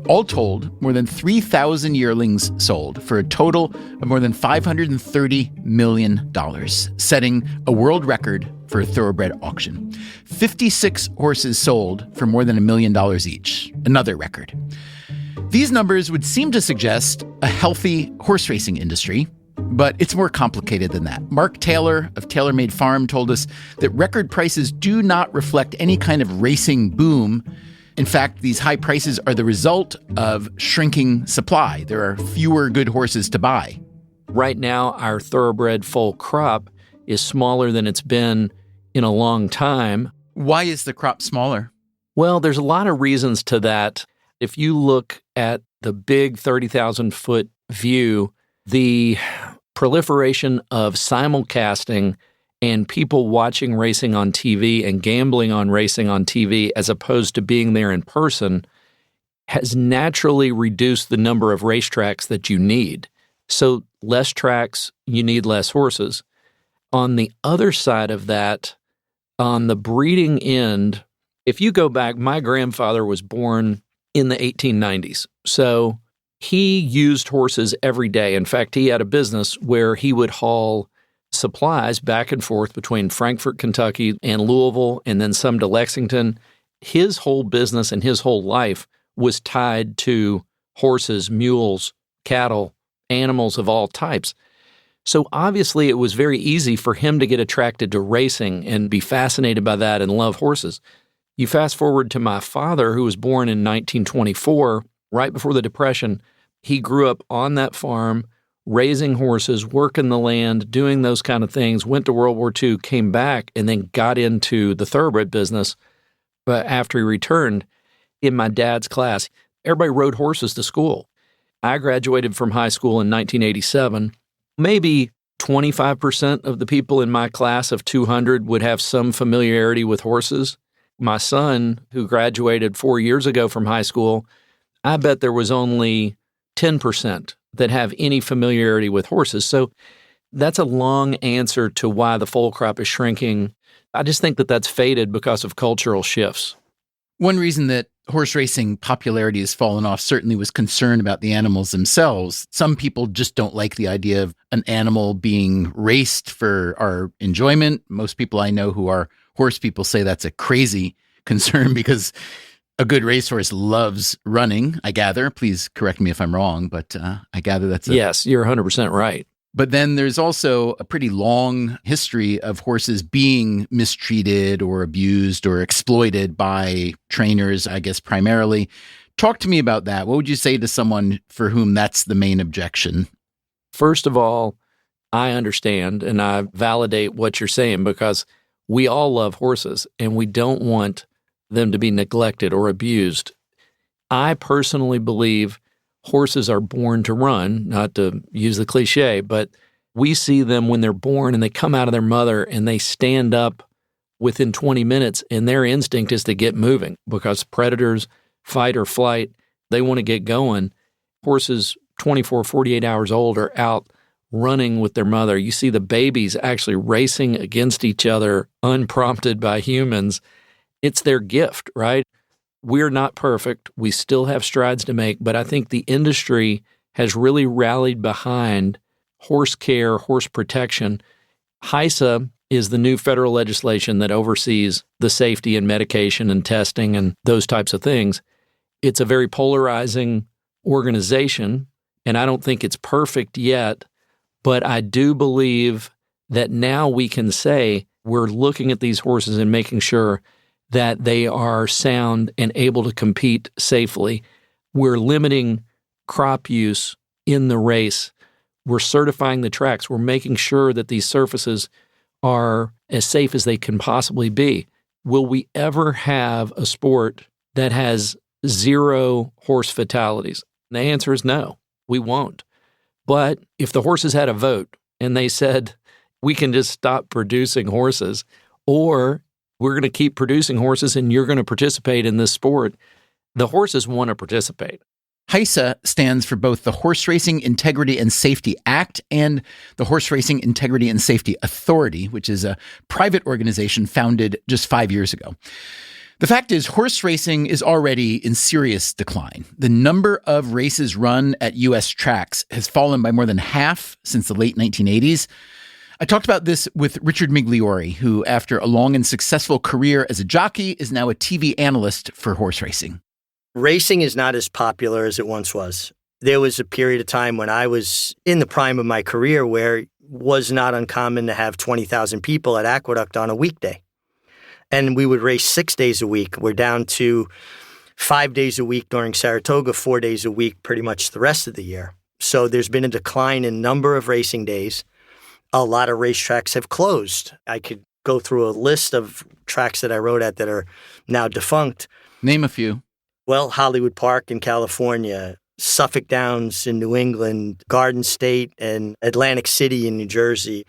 All told, more than 3,000 yearlings sold for a total of more than $530 million, setting a world record for a thoroughbred auction. 56 horses sold for more than $1 million each, another record. These numbers would seem to suggest a healthy horse racing industry, but it's more complicated than that. Mark Taylor of TaylorMade Farm told us that record prices do not reflect any kind of racing boom. In fact, these high prices are the result of shrinking supply. There are fewer good horses to buy. Right now, our thoroughbred foal crop is smaller than it's been in a long time. Why is the crop smaller? Well, there's a lot of reasons to that. If you look at the big 30,000-foot view, the proliferation of simulcasting and people watching racing on TV and gambling on racing on TV as opposed to being there in person has naturally reduced the number of racetracks that you need. So less tracks, you need less horses. On the other side of that, on the breeding end, if you go back, my grandfather was born in the 1890s. So he used horses every day. In fact, he had a business where he would haul supplies back and forth between Frankfort, Kentucky, and Louisville, and then some to Lexington. His whole business and his whole life was tied to horses, mules, cattle, animals of all types. So obviously it was very easy for him to get attracted to racing and be fascinated by that and love horses. You fast forward to my father, who was born in 1924, right before the Depression. He grew up on that farm, raising horses, working the land, doing those kind of things, went to World War II, came back, and then got into the thoroughbred business. But after he returned, in my dad's class, everybody rode horses to school. I graduated from high school in 1987. Maybe 25% of the people in my class of 200 would have some familiarity with horses. My son, who graduated 4 years ago from high school, I bet there was only 10% that have any familiarity with horses. So that's a long answer to why the foal crop is shrinking. I just think that that's faded because of cultural shifts. One reason that horse racing popularity has fallen off certainly was concern about the animals themselves. Some people just don't like the idea of an animal being raced for our enjoyment. Most people I know who are horse people say that's a crazy concern because a good racehorse loves running, I gather. Please correct me if I'm wrong, but I gather that's Yes, you're 100% right. But then there's also a pretty long history of horses being mistreated or abused or exploited by trainers, I guess, primarily. Talk to me about that. What would you say to someone for whom that's the main objection? First of all, I understand and I validate what you're saying because we all love horses and we don't want them to be neglected or abused. I personally believe horses are born to run, not to use the cliche, but we see them when they're born and they come out of their mother and they stand up within 20 minutes and their instinct is to get moving because predators, fight or flight, they want to get going. Horses 24, 48 hours old are out running with their mother. You see the babies actually racing against each other unprompted by humans. It's their gift, right? We're not perfect. We still have strides to make, but I think the industry has really rallied behind horse care, horse protection. HISA is the new federal legislation that oversees the safety and medication and testing and those types of things. It's a very polarizing organization, and I don't think it's perfect yet, but I do believe that now we can say we're looking at these horses and making sure that they are sound and able to compete safely. We're limiting crop use in the race. We're certifying the tracks. We're making sure that these surfaces are as safe as they can possibly be. Will we ever have a sport that has 0 horse fatalities? And the answer is no, we won't. But if the horses had a vote and they said, we can just stop producing horses, or we're going to keep producing horses and you're going to participate in this sport, the horses want to participate. HISA stands for both the Horse Racing Integrity and Safety Act and the Horse Racing Integrity and Safety Authority, which is a private organization founded just 5 years ago. The fact is, horse racing is already in serious decline. The number of races run at U.S. tracks has fallen by more than half since the late 1980s. I talked about this with Richard Migliori, who, after a long and successful career as a jockey, is now a TV analyst for horse racing. Racing is not as popular as it once was. There was a period of time when I was in the prime of my career where it was not uncommon to have 20,000 people at Aqueduct on a weekday. And we would race 6 days a week. We're down to 5 days a week during Saratoga, 4 days a week pretty much the rest of the year. So there's been a decline in number of racing days. A lot of racetracks have closed. I could go through a list of tracks that I rode at that are now defunct. Name a few. Well, Hollywood Park in California, Suffolk Downs in New England, Garden State, and Atlantic City in New Jersey.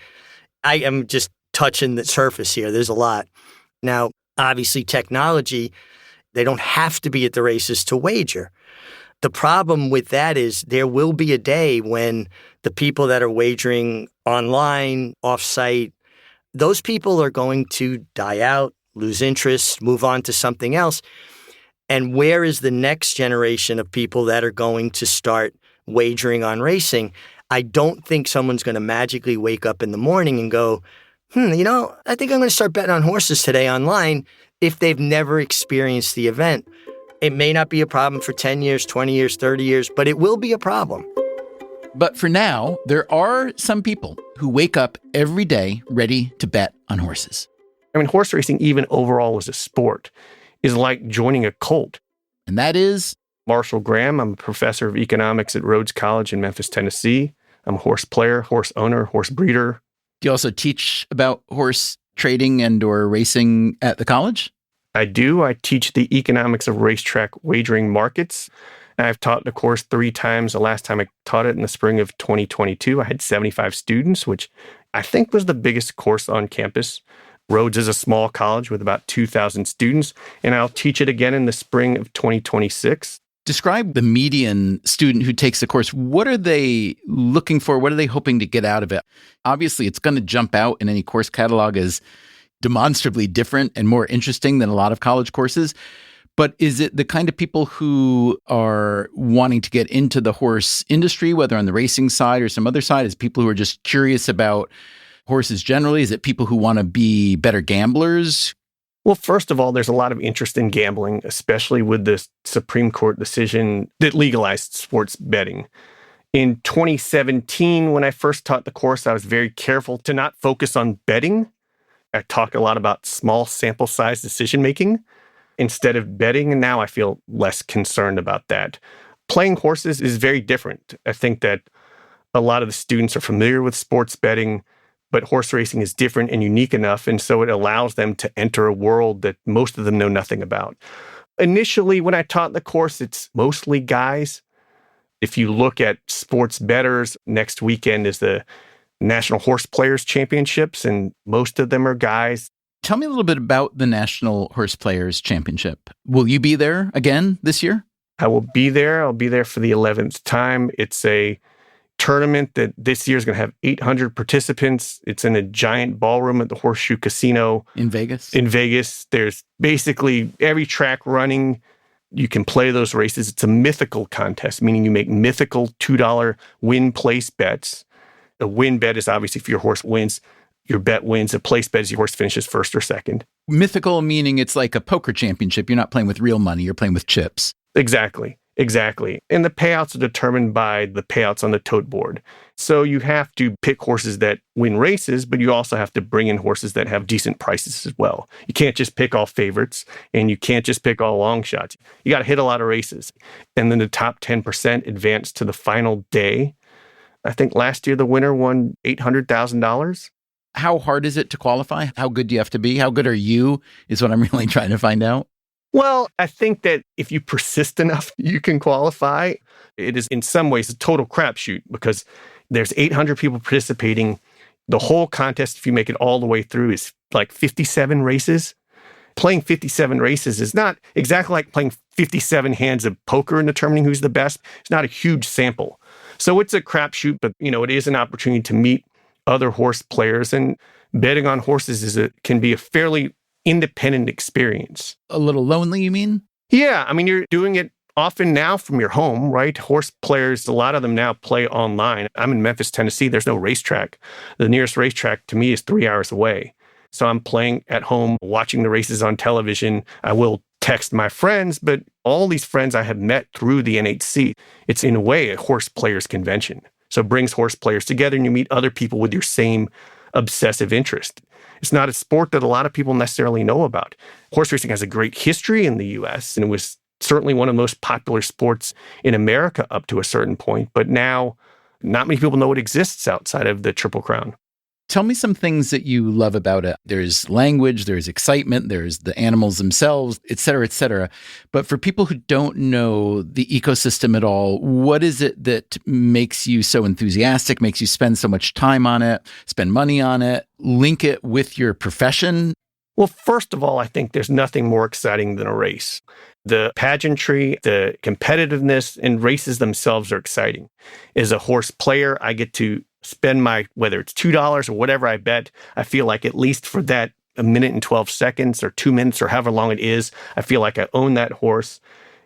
I am just touching the surface here. There's a lot. Now, obviously, technology, they don't have to be at the races to wager. The problem with that is there will be a day when the people that are wagering online, off-site, those people are going to die out, lose interest, move on to something else. And where is the next generation of people that are going to start wagering on racing? I don't think someone's going to magically wake up in the morning and go, I think I'm going to start betting on horses today online if they've never experienced the event. It may not be a problem for 10 years, 20 years, 30 years, but it will be a problem. But for now, there are some people who wake up every day ready to bet on horses. I mean, horse racing, even overall as a sport, is like joining a cult. And that is? Marshall Graham. I'm a professor of economics at Rhodes College in Memphis, Tennessee. I'm a horse player, horse owner, horse breeder. Do you also teach about horse trading and or racing at the college? I do. I teach the economics of racetrack wagering markets. I've taught the course 3 times. The last time I taught it in the spring of 2022, I had 75 students, which I think was the biggest course on campus. Rhodes is a small college with about 2,000 students, and I'll teach it again in the spring of 2026. Describe the median student who takes the course. What are they looking for? What are they hoping to get out of it? Obviously, it's going to jump out in any course catalog as demonstrably different and more interesting than a lot of college courses. But is it the kind of people who are wanting to get into the horse industry, whether on the racing side or some other side? Is it people who are just curious about horses generally? Is it people who want to be better gamblers? Well, first of all, there's a lot of interest in gambling, especially with the Supreme Court decision that legalized sports betting. In 2017, when I first taught the course, I was very careful to not focus on betting. I talk a lot about small sample size decision-making instead of betting, and now I feel less concerned about that. Playing horses is very different. I think that a lot of the students are familiar with sports betting, but horse racing is different and unique enough, and so it allows them to enter a world that most of them know nothing about. Initially, when I taught the course, it's mostly guys. If you look at sports bettors, next weekend is the National Horse Players Championships, and most of them are guys. Tell me a little bit about the National Horse Players Championship. Will you be there again this year? I will be there. I'll be there for the 11th time. It's a tournament that this year is going to have 800 participants. It's in a giant ballroom at the Horseshoe Casino. In Vegas? In Vegas. There's basically every track running. You can play those races. It's a mythical contest, meaning you make mythical $2 win-place bets. A win bet is obviously if your horse wins, your bet wins. A place bet is your horse finishes first or second. Mythical meaning it's like a poker championship. You're not playing with real money. You're playing with chips. Exactly. And the payouts are determined by the payouts on the tote board. So you have to pick horses that win races, but you also have to bring in horses that have decent prices as well. You can't just pick all favorites, and you can't just pick all long shots. You got to hit a lot of races. And then the top 10% advance to the final day I think last year the winner won $800,000. How hard is it to qualify? How good do you have to be? How good are you is what I'm really trying to find out. Well, I think that if you persist enough, you can qualify. It is in some ways a total crapshoot because there's 800 people participating. The whole contest, if you make it all the way through, is like 57 races. Playing 57 races is not exactly like playing 57 hands of poker and determining who's the best. It's not a huge sample. So it's a crapshoot, but it is an opportunity to meet other horse players. And betting on horses can be a fairly independent experience. A little lonely, you mean? Yeah. I mean, you're doing it often now from your home, right? Horse players, a lot of them now play online. I'm in Memphis, Tennessee. There's no racetrack. The nearest racetrack to me is 3 hours away. So I'm playing at home, watching the races on television. I will text my friends, but all these friends I have met through the NHC. It's in a way a horse players convention. So it brings horse players together and you meet other people with your same obsessive interest. It's not a sport that a lot of people necessarily know about. Horse racing has a great history in the U.S., and it was certainly one of the most popular sports in America up to a certain point. But now, not many people know it exists outside of the Triple Crown. Tell me some things that you love about it. There's language, there's excitement, there's the animals themselves, et cetera, et cetera. But for people who don't know the ecosystem at all, what is it that makes you so enthusiastic, makes you spend so much time on it, spend money on it, link it with your profession? Well, first of all, I think there's nothing more exciting than a race. The pageantry, the competitiveness, and races themselves are exciting. As a horse player, I get to spend whether it's $2 or whatever I bet, I feel like at least for that 1 minute and 12 seconds or 2 minutes or however long it is, I feel like I own that horse.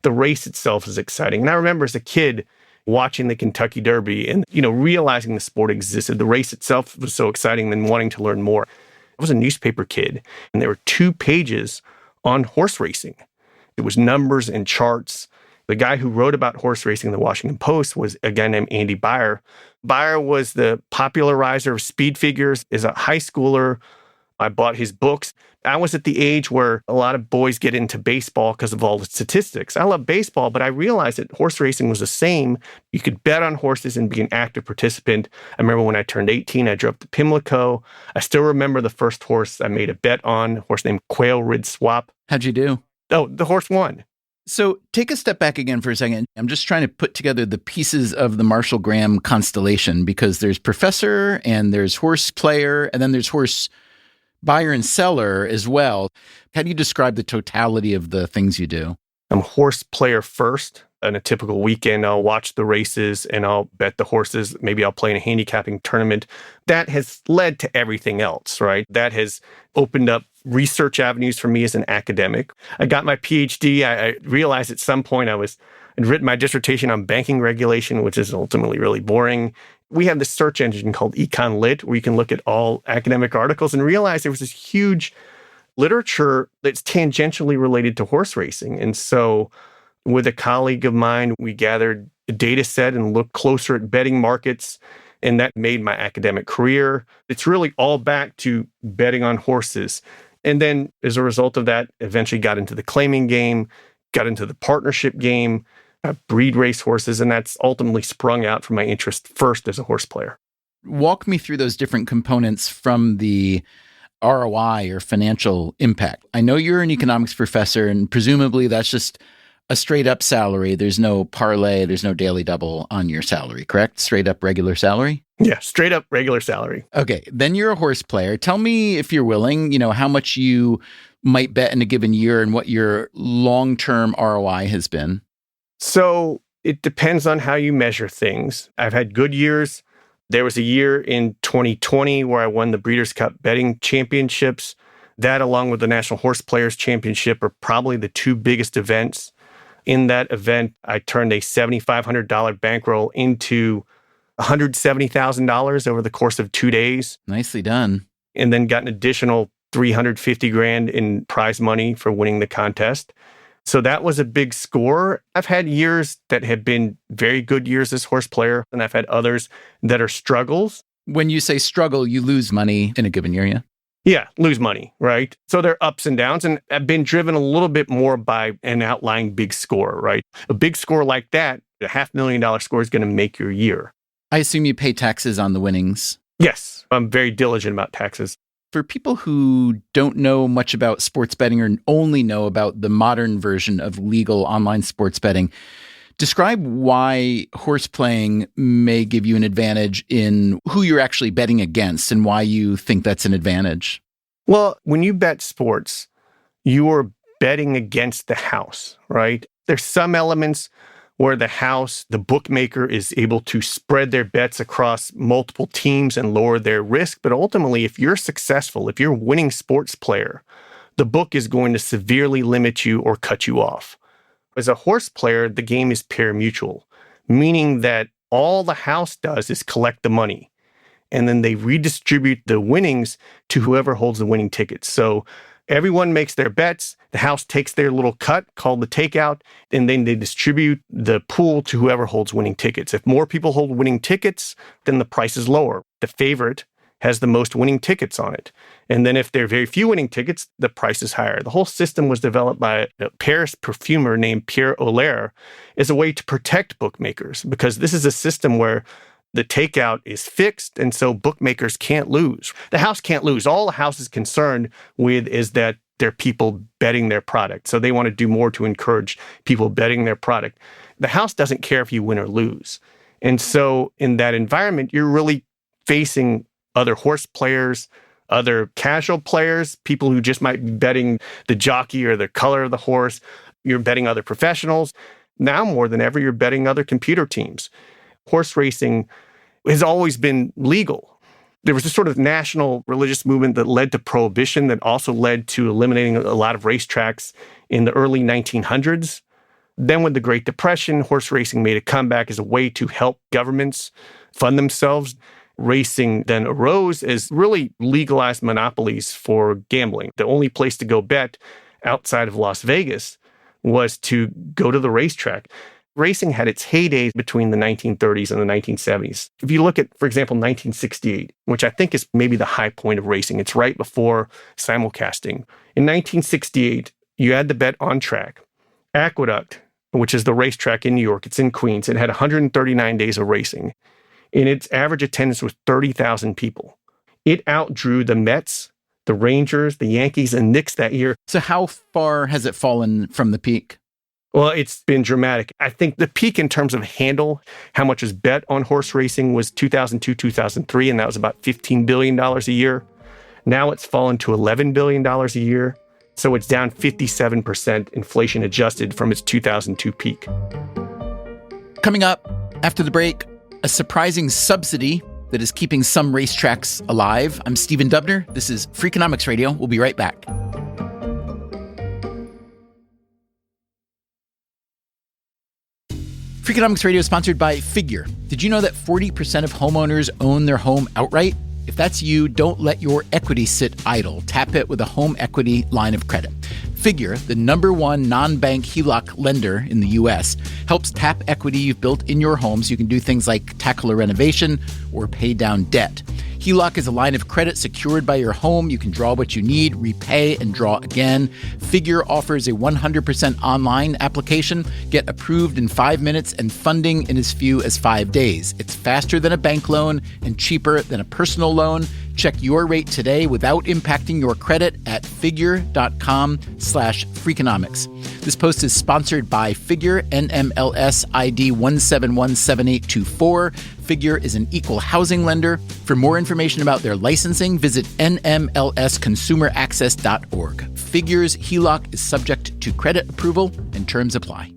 The race itself is exciting. And I remember as a kid watching the Kentucky Derby and, realizing the sport existed. The race itself was so exciting and wanting to learn more. I was a newspaper kid and there were 2 pages on horse racing. It was numbers and charts. The guy who wrote about horse racing in the Washington Post was a guy named Andy Beyer. Beyer was the popularizer of speed figures. As a high schooler, I bought his books. I was at the age where a lot of boys get into baseball because of all the statistics. I love baseball, but I realized that horse racing was the same. You could bet on horses and be an active participant. I remember when I turned 18, I drove to Pimlico. I still remember the first horse I made a bet on, a horse named Quail Rid Swap. How'd you do? Oh, the horse won. So take a step back again for a second. I'm just trying to put together the pieces of the Marshall Graham constellation because there's professor and there's horse player and then there's horse buyer and seller as well. How do you describe the totality of the things you do? I'm horse player first. On a typical weekend, I'll watch the races and I'll bet the horses. Maybe I'll play in a handicapping tournament. That has led to everything else, right? That has opened up research avenues for me as an academic. I got my PhD. I realized at some point I'd written my dissertation on banking regulation, which is ultimately really boring. We have this search engine called EconLit, where you can look at all academic articles and realize there was this huge literature that's tangentially related to horse racing. And so with a colleague of mine, we gathered a data set and looked closer at betting markets, and that made my academic career. It's really all back to betting on horses. And then as a result of that, eventually got into the claiming game, got into the partnership game, breed race horses, and that's ultimately sprung out from my interest first as a horse player. Walk me through those different components from the ROI or financial impact. I know you're an economics professor, and presumably that's just a straight up salary. There's no parlay, there's no daily double on your salary, correct? Straight up regular salary? Yeah, straight up regular salary. Okay, then you're a horse player. Tell me, if you're willing, how much you might bet in a given year and what your long-term ROI has been. So it depends on how you measure things. I've had good years. There was a year in 2020 where I won the Breeders' Cup betting championships. That, along with the National Horse Players Championship, are probably the 2 biggest events. In that event, I turned a $7,500 bankroll into $170,000 over the course of 2 days. Nicely done. And then got an additional $350,000 in prize money for winning the contest. So that was a big score. I've had years that have been very good years as horse player, and I've had others that are struggles. When you say struggle, you lose money in a given year, yeah? Yeah, lose money, right? So there are ups and downs, and I've been driven a little bit more by an outlying big score, right? A big score like that, a $500,000 score is going to make your year. I assume you pay taxes on the winnings. Yes, I'm very diligent about taxes. For people who don't know much about sports betting or only know about the modern version of legal online sports betting, describe why horse playing may give you an advantage in who you're actually betting against and why you think that's an advantage. Well, when you bet sports, you are betting against the house, right? There's some elements where the house, the bookmaker, is able to spread their bets across multiple teams and lower their risk. But ultimately, if you're successful, if you're a winning sports player, the book is going to severely limit you or cut you off. As a horse player, the game is pari-mutuel, meaning that all the house does is collect the money, and then they redistribute the winnings to whoever holds the winning tickets. So everyone makes their bets, the house takes their little cut called the takeout, and then they distribute the pool to whoever holds winning tickets. If more people hold winning tickets, then the price is lower. The favorite has the most winning tickets on it. And then if there are very few winning tickets, the price is higher. The whole system was developed by a Paris perfumer named Pierre Auler as a way to protect bookmakers, because this is a system where the takeout is fixed, and so bookmakers can't lose. The house can't lose. All the house is concerned with is that there are people betting their product. So they want to do more to encourage people betting their product. The house doesn't care if you win or lose. And so in that environment, you're really facing other horse players, other casual players, people who just might be betting the jockey or the color of the horse. You're betting other professionals. Now more than ever, you're betting other computer teams. Horse racing has always been legal. There was this sort of national religious movement that led to prohibition that also led to eliminating a lot of racetracks in the early 1900s. Then with the Great Depression, horse racing made a comeback as a way to help governments fund themselves. Racing then arose as really legalized monopolies for gambling. The only place to go bet outside of Las Vegas was to go to the racetrack. Racing had its heyday between the 1930s and the 1970s. If you look at, for example, 1968, which I think is maybe the high point of racing, it's right before simulcasting. In 1968, you had the bet on track. Aqueduct, which is the racetrack in New York, it's in Queens, it had 139 days of racing. And its average attendance was 30,000 people. It outdrew the Mets, the Rangers, the Yankees, and Knicks that year. So how far has it fallen from the peak? Well, it's been dramatic. I think the peak in terms of handle, how much was bet on horse racing, was 2002, 2003, and that was about $15 billion a year. Now it's fallen to $11 billion a year. So it's down 57% inflation adjusted from its 2002 peak. Coming up after the break, a surprising subsidy that is keeping some racetracks alive. I'm Stephen Dubner. This is Freakonomics Radio. We'll be right back. Freakonomics Radio is sponsored by Figure. Did you know that 40% of homeowners own their home outright? If that's you, don't let your equity sit idle. Tap it with a home equity line of credit. Figure, the #1 non-bank HELOC lender in the U.S., helps tap equity you've built in your home so you can do things like tackle a renovation or pay down debt. HELOC is a line of credit secured by your home. You can draw what you need, repay, and draw again. Figure offers a 100% online application. Get approved in 5 minutes and funding in as few as 5 days. It's faster than a bank loan and cheaper than a personal loan. Check your rate today without impacting your credit at figure.com/Freakonomics. This post is sponsored by Figure, NMLS ID 1717824. Figure is an equal housing lender. For more information about their licensing, visit nmlsconsumeraccess.org. Figure's HELOC is subject to credit approval and terms apply.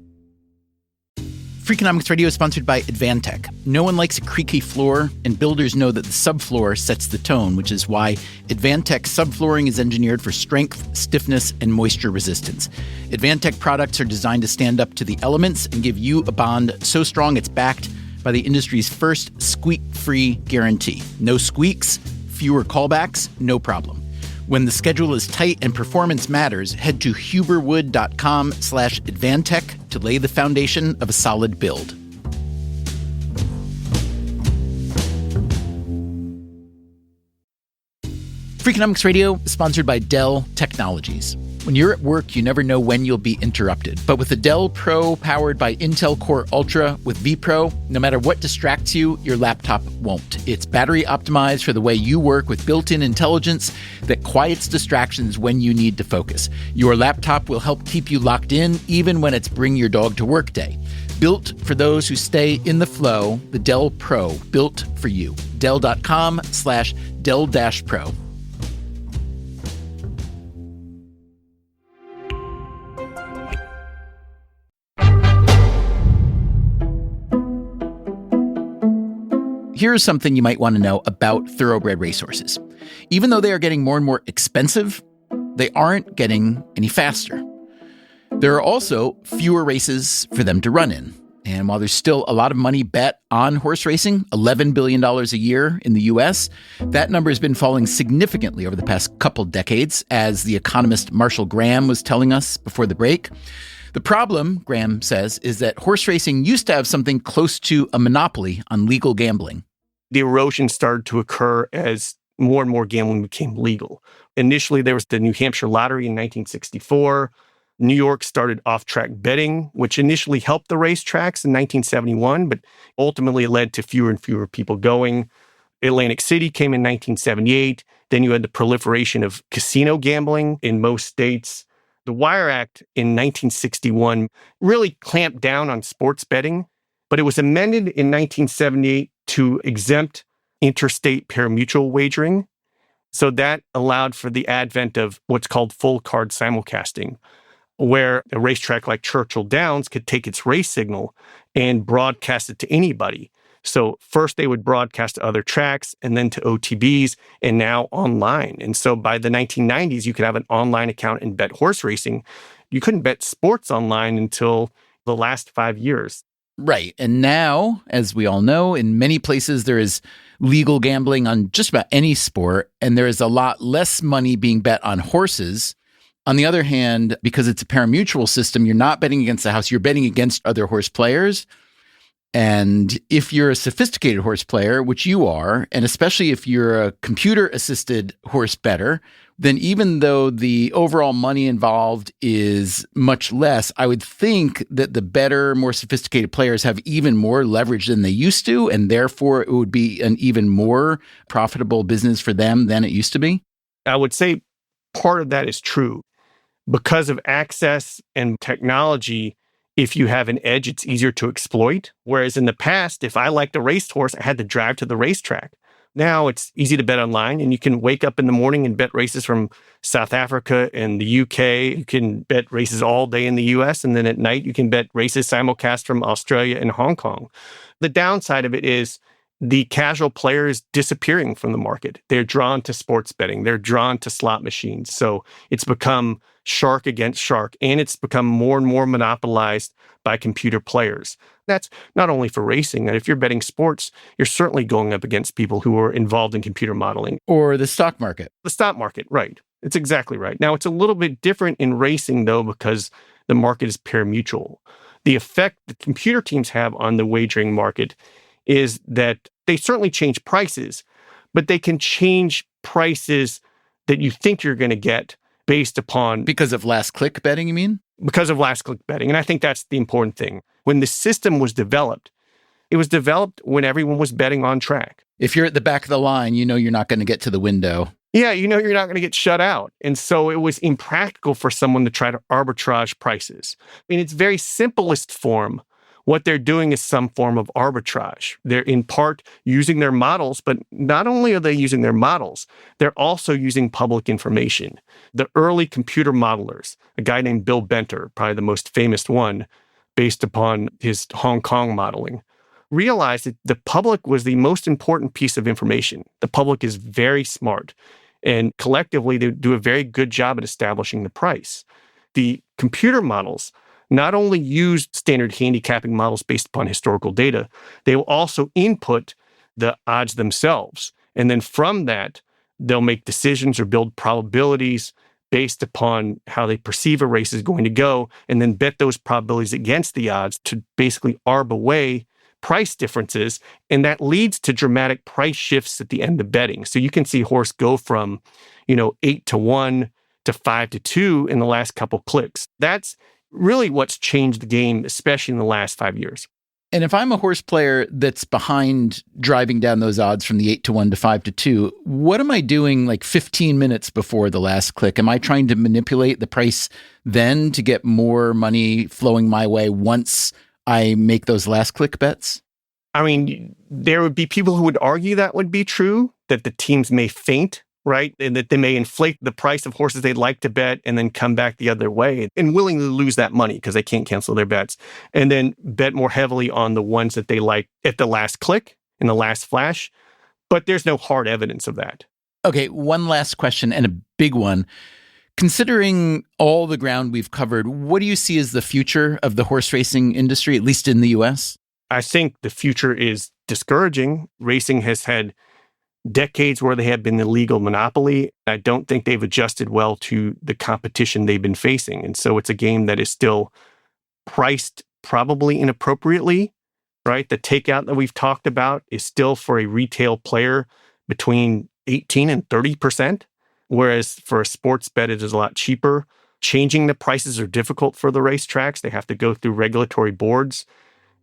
Freakonomics Radio is sponsored by Advantech. No one likes a creaky floor, and builders know that the subfloor sets the tone, which is why Advantech subflooring is engineered for strength, stiffness, and moisture resistance. Advantech products are designed to stand up to the elements and give you a bond so strong it's backed by the industry's first squeak-free guarantee. No squeaks, fewer callbacks, no problem. When the schedule is tight and performance matters, head to huberwood.com/Advantech to lay the foundation of a solid build. Freakonomics Radio is sponsored by Dell Technologies. When you're at work, you never know when you'll be interrupted. But with the Dell Pro powered by Intel Core Ultra with vPro, no matter what distracts you, your laptop won't. It's battery optimized for the way you work with built-in intelligence that quiets distractions when you need to focus. Your laptop will help keep you locked in even when it's bring your dog to work day. Built for those who stay in the flow, the Dell Pro, built for you. Dell.com/Dell-Pro. Here's something you might want to know about thoroughbred racehorses. Even though they are getting more and more expensive, they aren't getting any faster. There are also fewer races for them to run in. And while there's still a lot of money bet on horse racing, $11 billion a year in the U.S., that number has been falling significantly over the past couple decades, as the economist Marshall Graham was telling us before the break. The problem, Graham says, is that horse racing used to have something close to a monopoly on legal gambling. The erosion started to occur as more and more gambling became legal. Initially, there was the New Hampshire lottery in 1964. New York started off-track betting, which initially helped the racetracks in 1971, but ultimately it led to fewer and fewer people going. Atlantic City came in 1978. Then you had the proliferation of casino gambling in most states. The Wire Act in 1961 really clamped down on sports betting, but it was amended in 1978 to exempt interstate parimutuel wagering. So that allowed for the advent of what's called full card simulcasting, where a racetrack like Churchill Downs could take its race signal and broadcast it to anybody. So first they would broadcast to other tracks and then to OTBs and now online. And so by the 1990s, you could have an online account and bet horse racing. You couldn't bet sports online until the last 5 years. Right. And now, as we all know, in many places there is legal gambling on just about any sport, and there is a lot less money being bet on horses. On the other hand, because it's a parimutuel system, you're not betting against the house, you're betting against other horse players. And if you're a sophisticated horse player, which you are, and especially if you're a computer-assisted horse bettor, then even though the overall money involved is much less, I would think that the better, more sophisticated players have even more leverage than they used to, and therefore it would be an even more profitable business for them than it used to be? I would say part of that is true. Because of access and technology, if you have an edge, it's easier to exploit. Whereas in the past, if I liked a racehorse, I had to drive to the racetrack. Now it's easy to bet online, and you can wake up in the morning and bet races from South Africa and the UK. You can bet races all day in the US, and then at night you can bet races simulcast from Australia and Hong Kong. The downside of it is the casual player is disappearing from the market. They're drawn to sports betting. They're drawn to slot machines. So it's become shark against shark, and it's become more and more monopolized by computer players. That's not only for racing. And if you're betting sports, you're certainly going up against people who are involved in computer modeling. Or the stock market. The stock market, right. It's exactly right. Now, it's a little bit different in racing, though, because the market is parimutuel. The effect that computer teams have on the wagering market is that they certainly change prices, but they can change prices that you think you're going to get based upon... Because of last click betting, you mean? Because of last click betting. And I think that's the important thing. When the system was developed, it was developed when everyone was betting on track. If you're at the back of the line, you know you're not going to get to the window. Yeah, you know you're not going to get shut out. And so it was impractical for someone to try to arbitrage prices. In its very simplest form, what they're doing is some form of arbitrage. They're in part using their models, but not only are they using their models, they're also using public information. The early computer modelers, a guy named Bill Benter, probably the most famous one, based upon his Hong Kong modeling, realized that the public was the most important piece of information. The public is very smart, and collectively they do a very good job at establishing the price. The computer models not only use standard handicapping models based upon historical data, they will also input the odds themselves. And then from that, they'll make decisions or build probabilities based upon how they perceive a race is going to go, and then bet those probabilities against the odds to basically arb away price differences, and that leads to dramatic price shifts at the end of betting. So you can see horse go from, 8-1 to 5-2 in the last couple clicks. That's really what's changed the game, especially in the last 5 years. And if I'm a horse player that's behind driving down those odds from the 8-1 to 5-2, what am I doing like 15 minutes before the last click? Am I trying to manipulate the price then to get more money flowing my way once I make those last click bets? I mean, there would be people who would argue that would be true, that the teams may feint, right? And that they may inflate the price of horses they'd like to bet and then come back the other way and willingly lose that money because they can't cancel their bets. And then bet more heavily on the ones that they like at the last click, in the last flash. But there's no hard evidence of that. Okay, one last question and a big one. Considering all the ground we've covered, what do you see as the future of the horse racing industry, at least in the U.S.? I think the future is discouraging. Racing has had decades where they have been the legal monopoly. I don't think they've adjusted well to the competition they've been facing. And so it's a game that is still priced probably inappropriately, right? The takeout that we've talked about is still for a retail player between 18 and 30%, whereas for a sports bet, it is a lot cheaper. Changing the prices are difficult for the racetracks. They have to go through regulatory boards.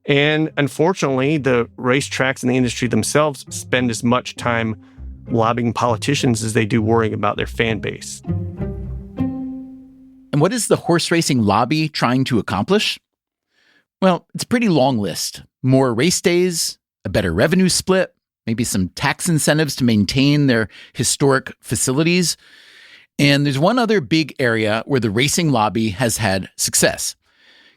And unfortunately, the racetracks and the industry themselves spend as much time lobbying politicians as they do worrying about their fan base. And what is the horse racing lobby trying to accomplish? Well, it's a pretty long list. More race days, a better revenue split, maybe some tax incentives to maintain their historic facilities. And there's one other big area where the racing lobby has had success: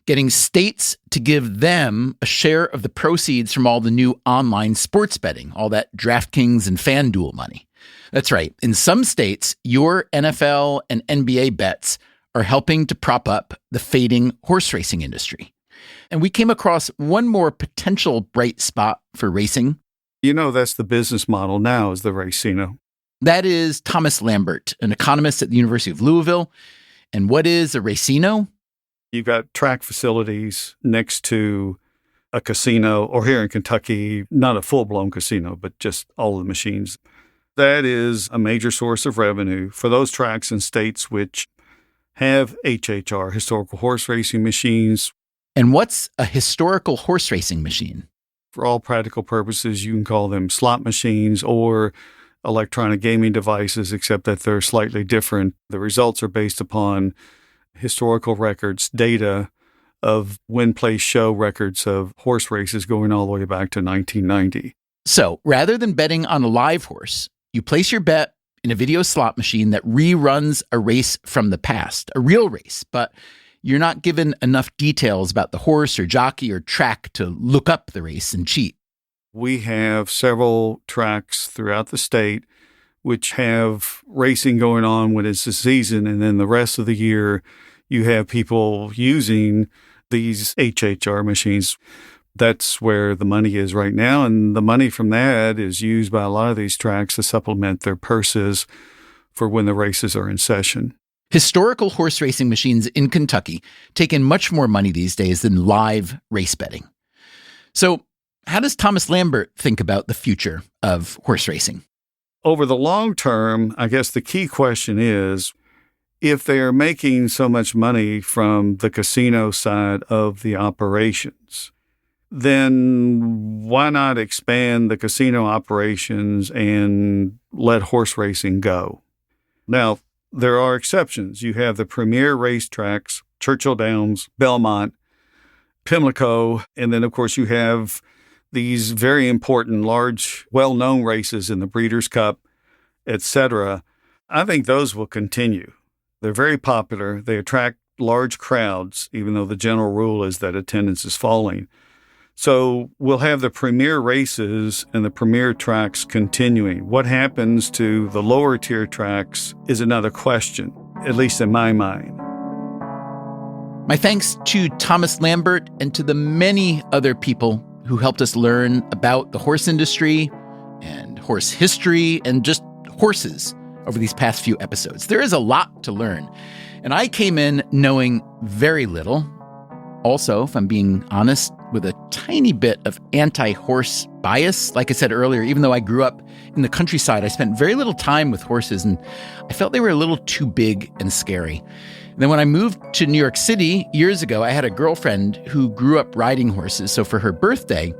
getting states to give them a share of the proceeds from all the new online sports betting, all that DraftKings and FanDuel money. That's right. In some states, your NFL and NBA bets are helping to prop up the fading horse racing industry. And we came across one more potential bright spot for racing. That's the business model now, is the racino. That is Thomas Lambert, an economist at the University of Louisville. And what is a racino? You've got track facilities next to a casino, or here in Kentucky, not a full-blown casino, but just all of the machines. That is a major source of revenue for those tracks and states which have HHR, historical horse racing machines. And what's a historical horse racing machine? For all practical purposes, you can call them slot machines or electronic gaming devices, except that they're slightly different. The results are based upon historical records, data of win-place show records of horse races going all the way back to 1990. So rather than betting on a live horse, you place your bet in a video slot machine that reruns a race from the past, a real race, but you're not given enough details about the horse or jockey or track to look up the race and cheat. We have several tracks throughout the state which have racing going on when it's the season, and then the rest of the year you have people using these HHR machines. That's where the money is right now, and the money from that is used by a lot of these tracks to supplement their purses for when the races are in session. Historical horse racing machines in Kentucky take in much more money these days than live race betting. So how does Thomas Lambert think about the future of horse racing? Over the long term, I guess the key question is, if they are making so much money from the casino side of the operations, then why not expand the casino operations and let horse racing go? Now, there are exceptions. You have the premier racetracks, Churchill Downs, Belmont, Pimlico, and then, of course, you have these very important, large, well-known races in the Breeders' Cup, etc. I think those will continue. They're very popular. They attract large crowds, even though the general rule is that attendance is falling. So we'll have the premier races and the premier tracks continuing. What happens to the lower tier tracks is another question, at least in my mind. My thanks to Thomas Lambert and to the many other people who helped us learn about the horse industry and horse history and just horses over these past few episodes. There is a lot to learn, and I came in knowing very little. Also, if I'm being honest, with a tiny bit of anti-horse bias. Like I said earlier, even though I grew up in the countryside, I spent very little time with horses, and I felt they were a little too big and scary. And then when I moved to New York City years ago, I had a girlfriend who grew up riding horses. So for her birthday,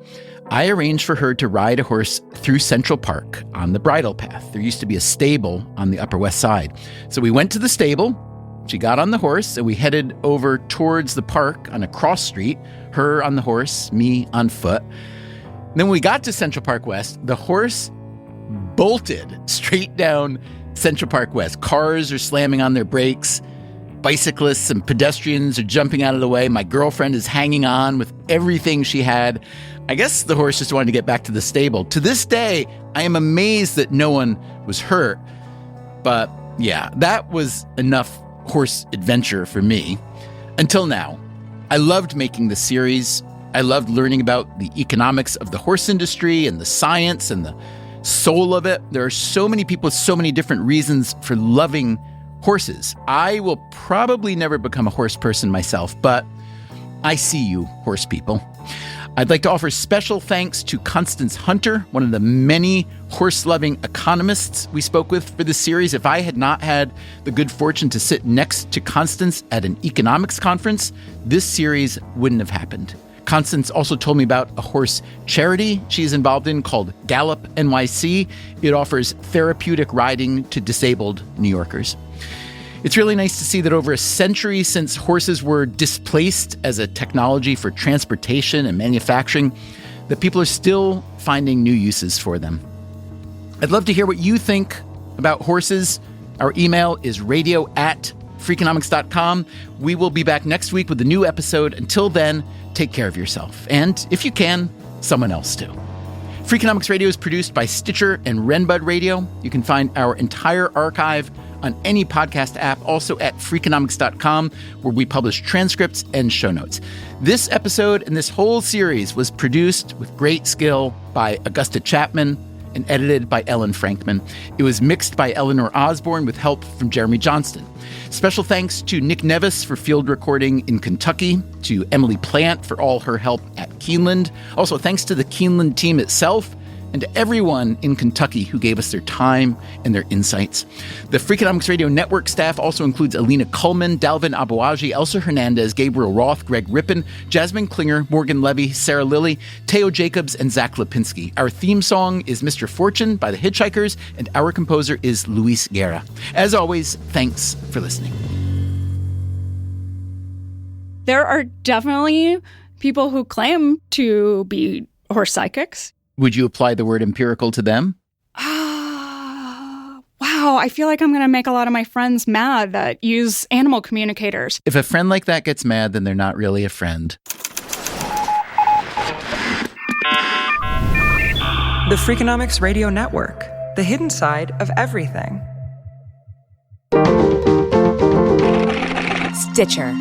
I arranged for her to ride a horse through Central Park on the bridle path. There used to be a stable on the Upper West Side. So we went to the stable, she got on the horse, and we headed over towards the park on a cross street, her on the horse, me on foot. And then when we got to Central Park West, the horse bolted straight down Central Park West. Cars are slamming on their brakes. Bicyclists and pedestrians are jumping out of the way. My girlfriend is hanging on with everything she had. I guess the horse just wanted to get back to the stable. To this day, I am amazed that no one was hurt. But yeah, that was enough horse adventure for me. Until now. I loved making this series. I loved learning about the economics of the horse industry and the science and the soul of it. There are so many people with so many different reasons for loving horses. I will probably never become a horse person myself, but I see you, horse people. I'd like to offer special thanks to Constance Hunter, one of the many horse-loving economists we spoke with for this series. If I had not had the good fortune to sit next to Constance at an economics conference, this series wouldn't have happened. Constance also told me about a horse charity she's involved in called Gallop NYC. It offers therapeutic riding to disabled New Yorkers. It's really nice to see that over a century since horses were displaced as a technology for transportation and manufacturing, that people are still finding new uses for them. I'd love to hear what you think about horses. Our email is radio@freakonomics.com. We will be back next week with a new episode. Until then, take care of yourself. And if you can, someone else too. Freakonomics Radio is produced by Stitcher and Renbud Radio. You can find our entire archive on any podcast app, also at freakonomics.com, where we publish transcripts and show notes. This episode and this whole series was produced with great skill by Augusta Chapman and edited by Ellen Frankman. It was mixed by Eleanor Osborne with help from Jeremy Johnston. Special thanks to Nick Nevis for field recording in Kentucky, to Emily Plant for all her help at Keeneland. Also, thanks to the Keeneland team itself, and to everyone in Kentucky who gave us their time and their insights. The Freakonomics Radio Network staff also includes Alina Kuhlman, Dalvin Abuaji, Elsa Hernandez, Gabriel Roth, Greg Rippin, Jasmine Klinger, Morgan Levy, Sarah Lilly, Teo Jacobs, and Zach Lipinski. Our theme song is Mr. Fortune by the Hitchhikers, and our composer is Luis Guerra. As always, thanks for listening. There are definitely people who claim to be horse psychics. Would you apply the word empirical to them? Wow, I feel like I'm going to make a lot of my friends mad that use animal communicators. If a friend like that gets mad, then they're not really a friend. The Freakonomics Radio Network, the hidden side of everything. Stitcher.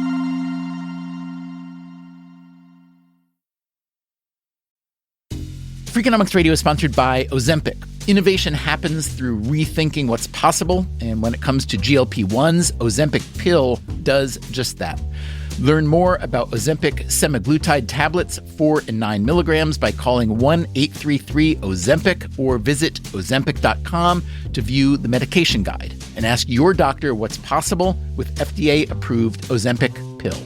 Freakonomics Radio is sponsored by Ozempic. Innovation happens through rethinking what's possible, and when it comes to GLP-1s, Ozempic pill does just that. Learn more about Ozempic semaglutide tablets, 4 and 9 milligrams, by calling 1-833-OZEMPIC or visit Ozempic.com to view the medication guide and ask your doctor what's possible with FDA-approved Ozempic pill.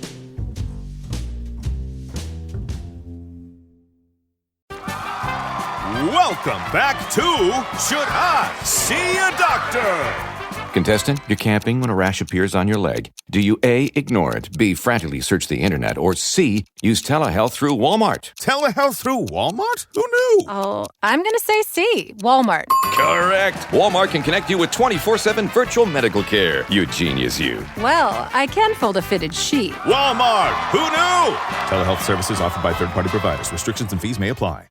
Welcome back to Should I See a Doctor? Contestant, you're camping when a rash appears on your leg. Do you A, ignore it, B, frantically search the internet, or C, use telehealth through Walmart? Telehealth through Walmart? Who knew? Oh, I'm going to say C, Walmart. Correct. Walmart can connect you with 24/7 virtual medical care. You genius, you. Well, I can fold a fitted sheet. Walmart. Who knew? Telehealth services offered by third-party providers. Restrictions and fees may apply.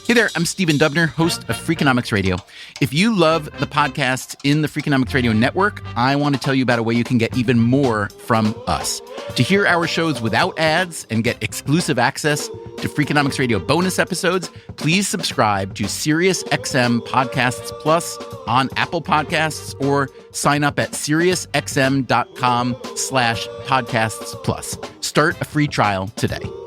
Hey there, I'm Stephen Dubner, host of Freakonomics Radio. If you love the podcasts in the Freakonomics Radio Network, I want to tell you about a way you can get even more from us. To hear our shows without ads and get exclusive access to Freakonomics Radio bonus episodes, please subscribe to SiriusXM Podcasts Plus on Apple Podcasts or sign up at SiriusXM.com/podcasts plus. Start a free trial today.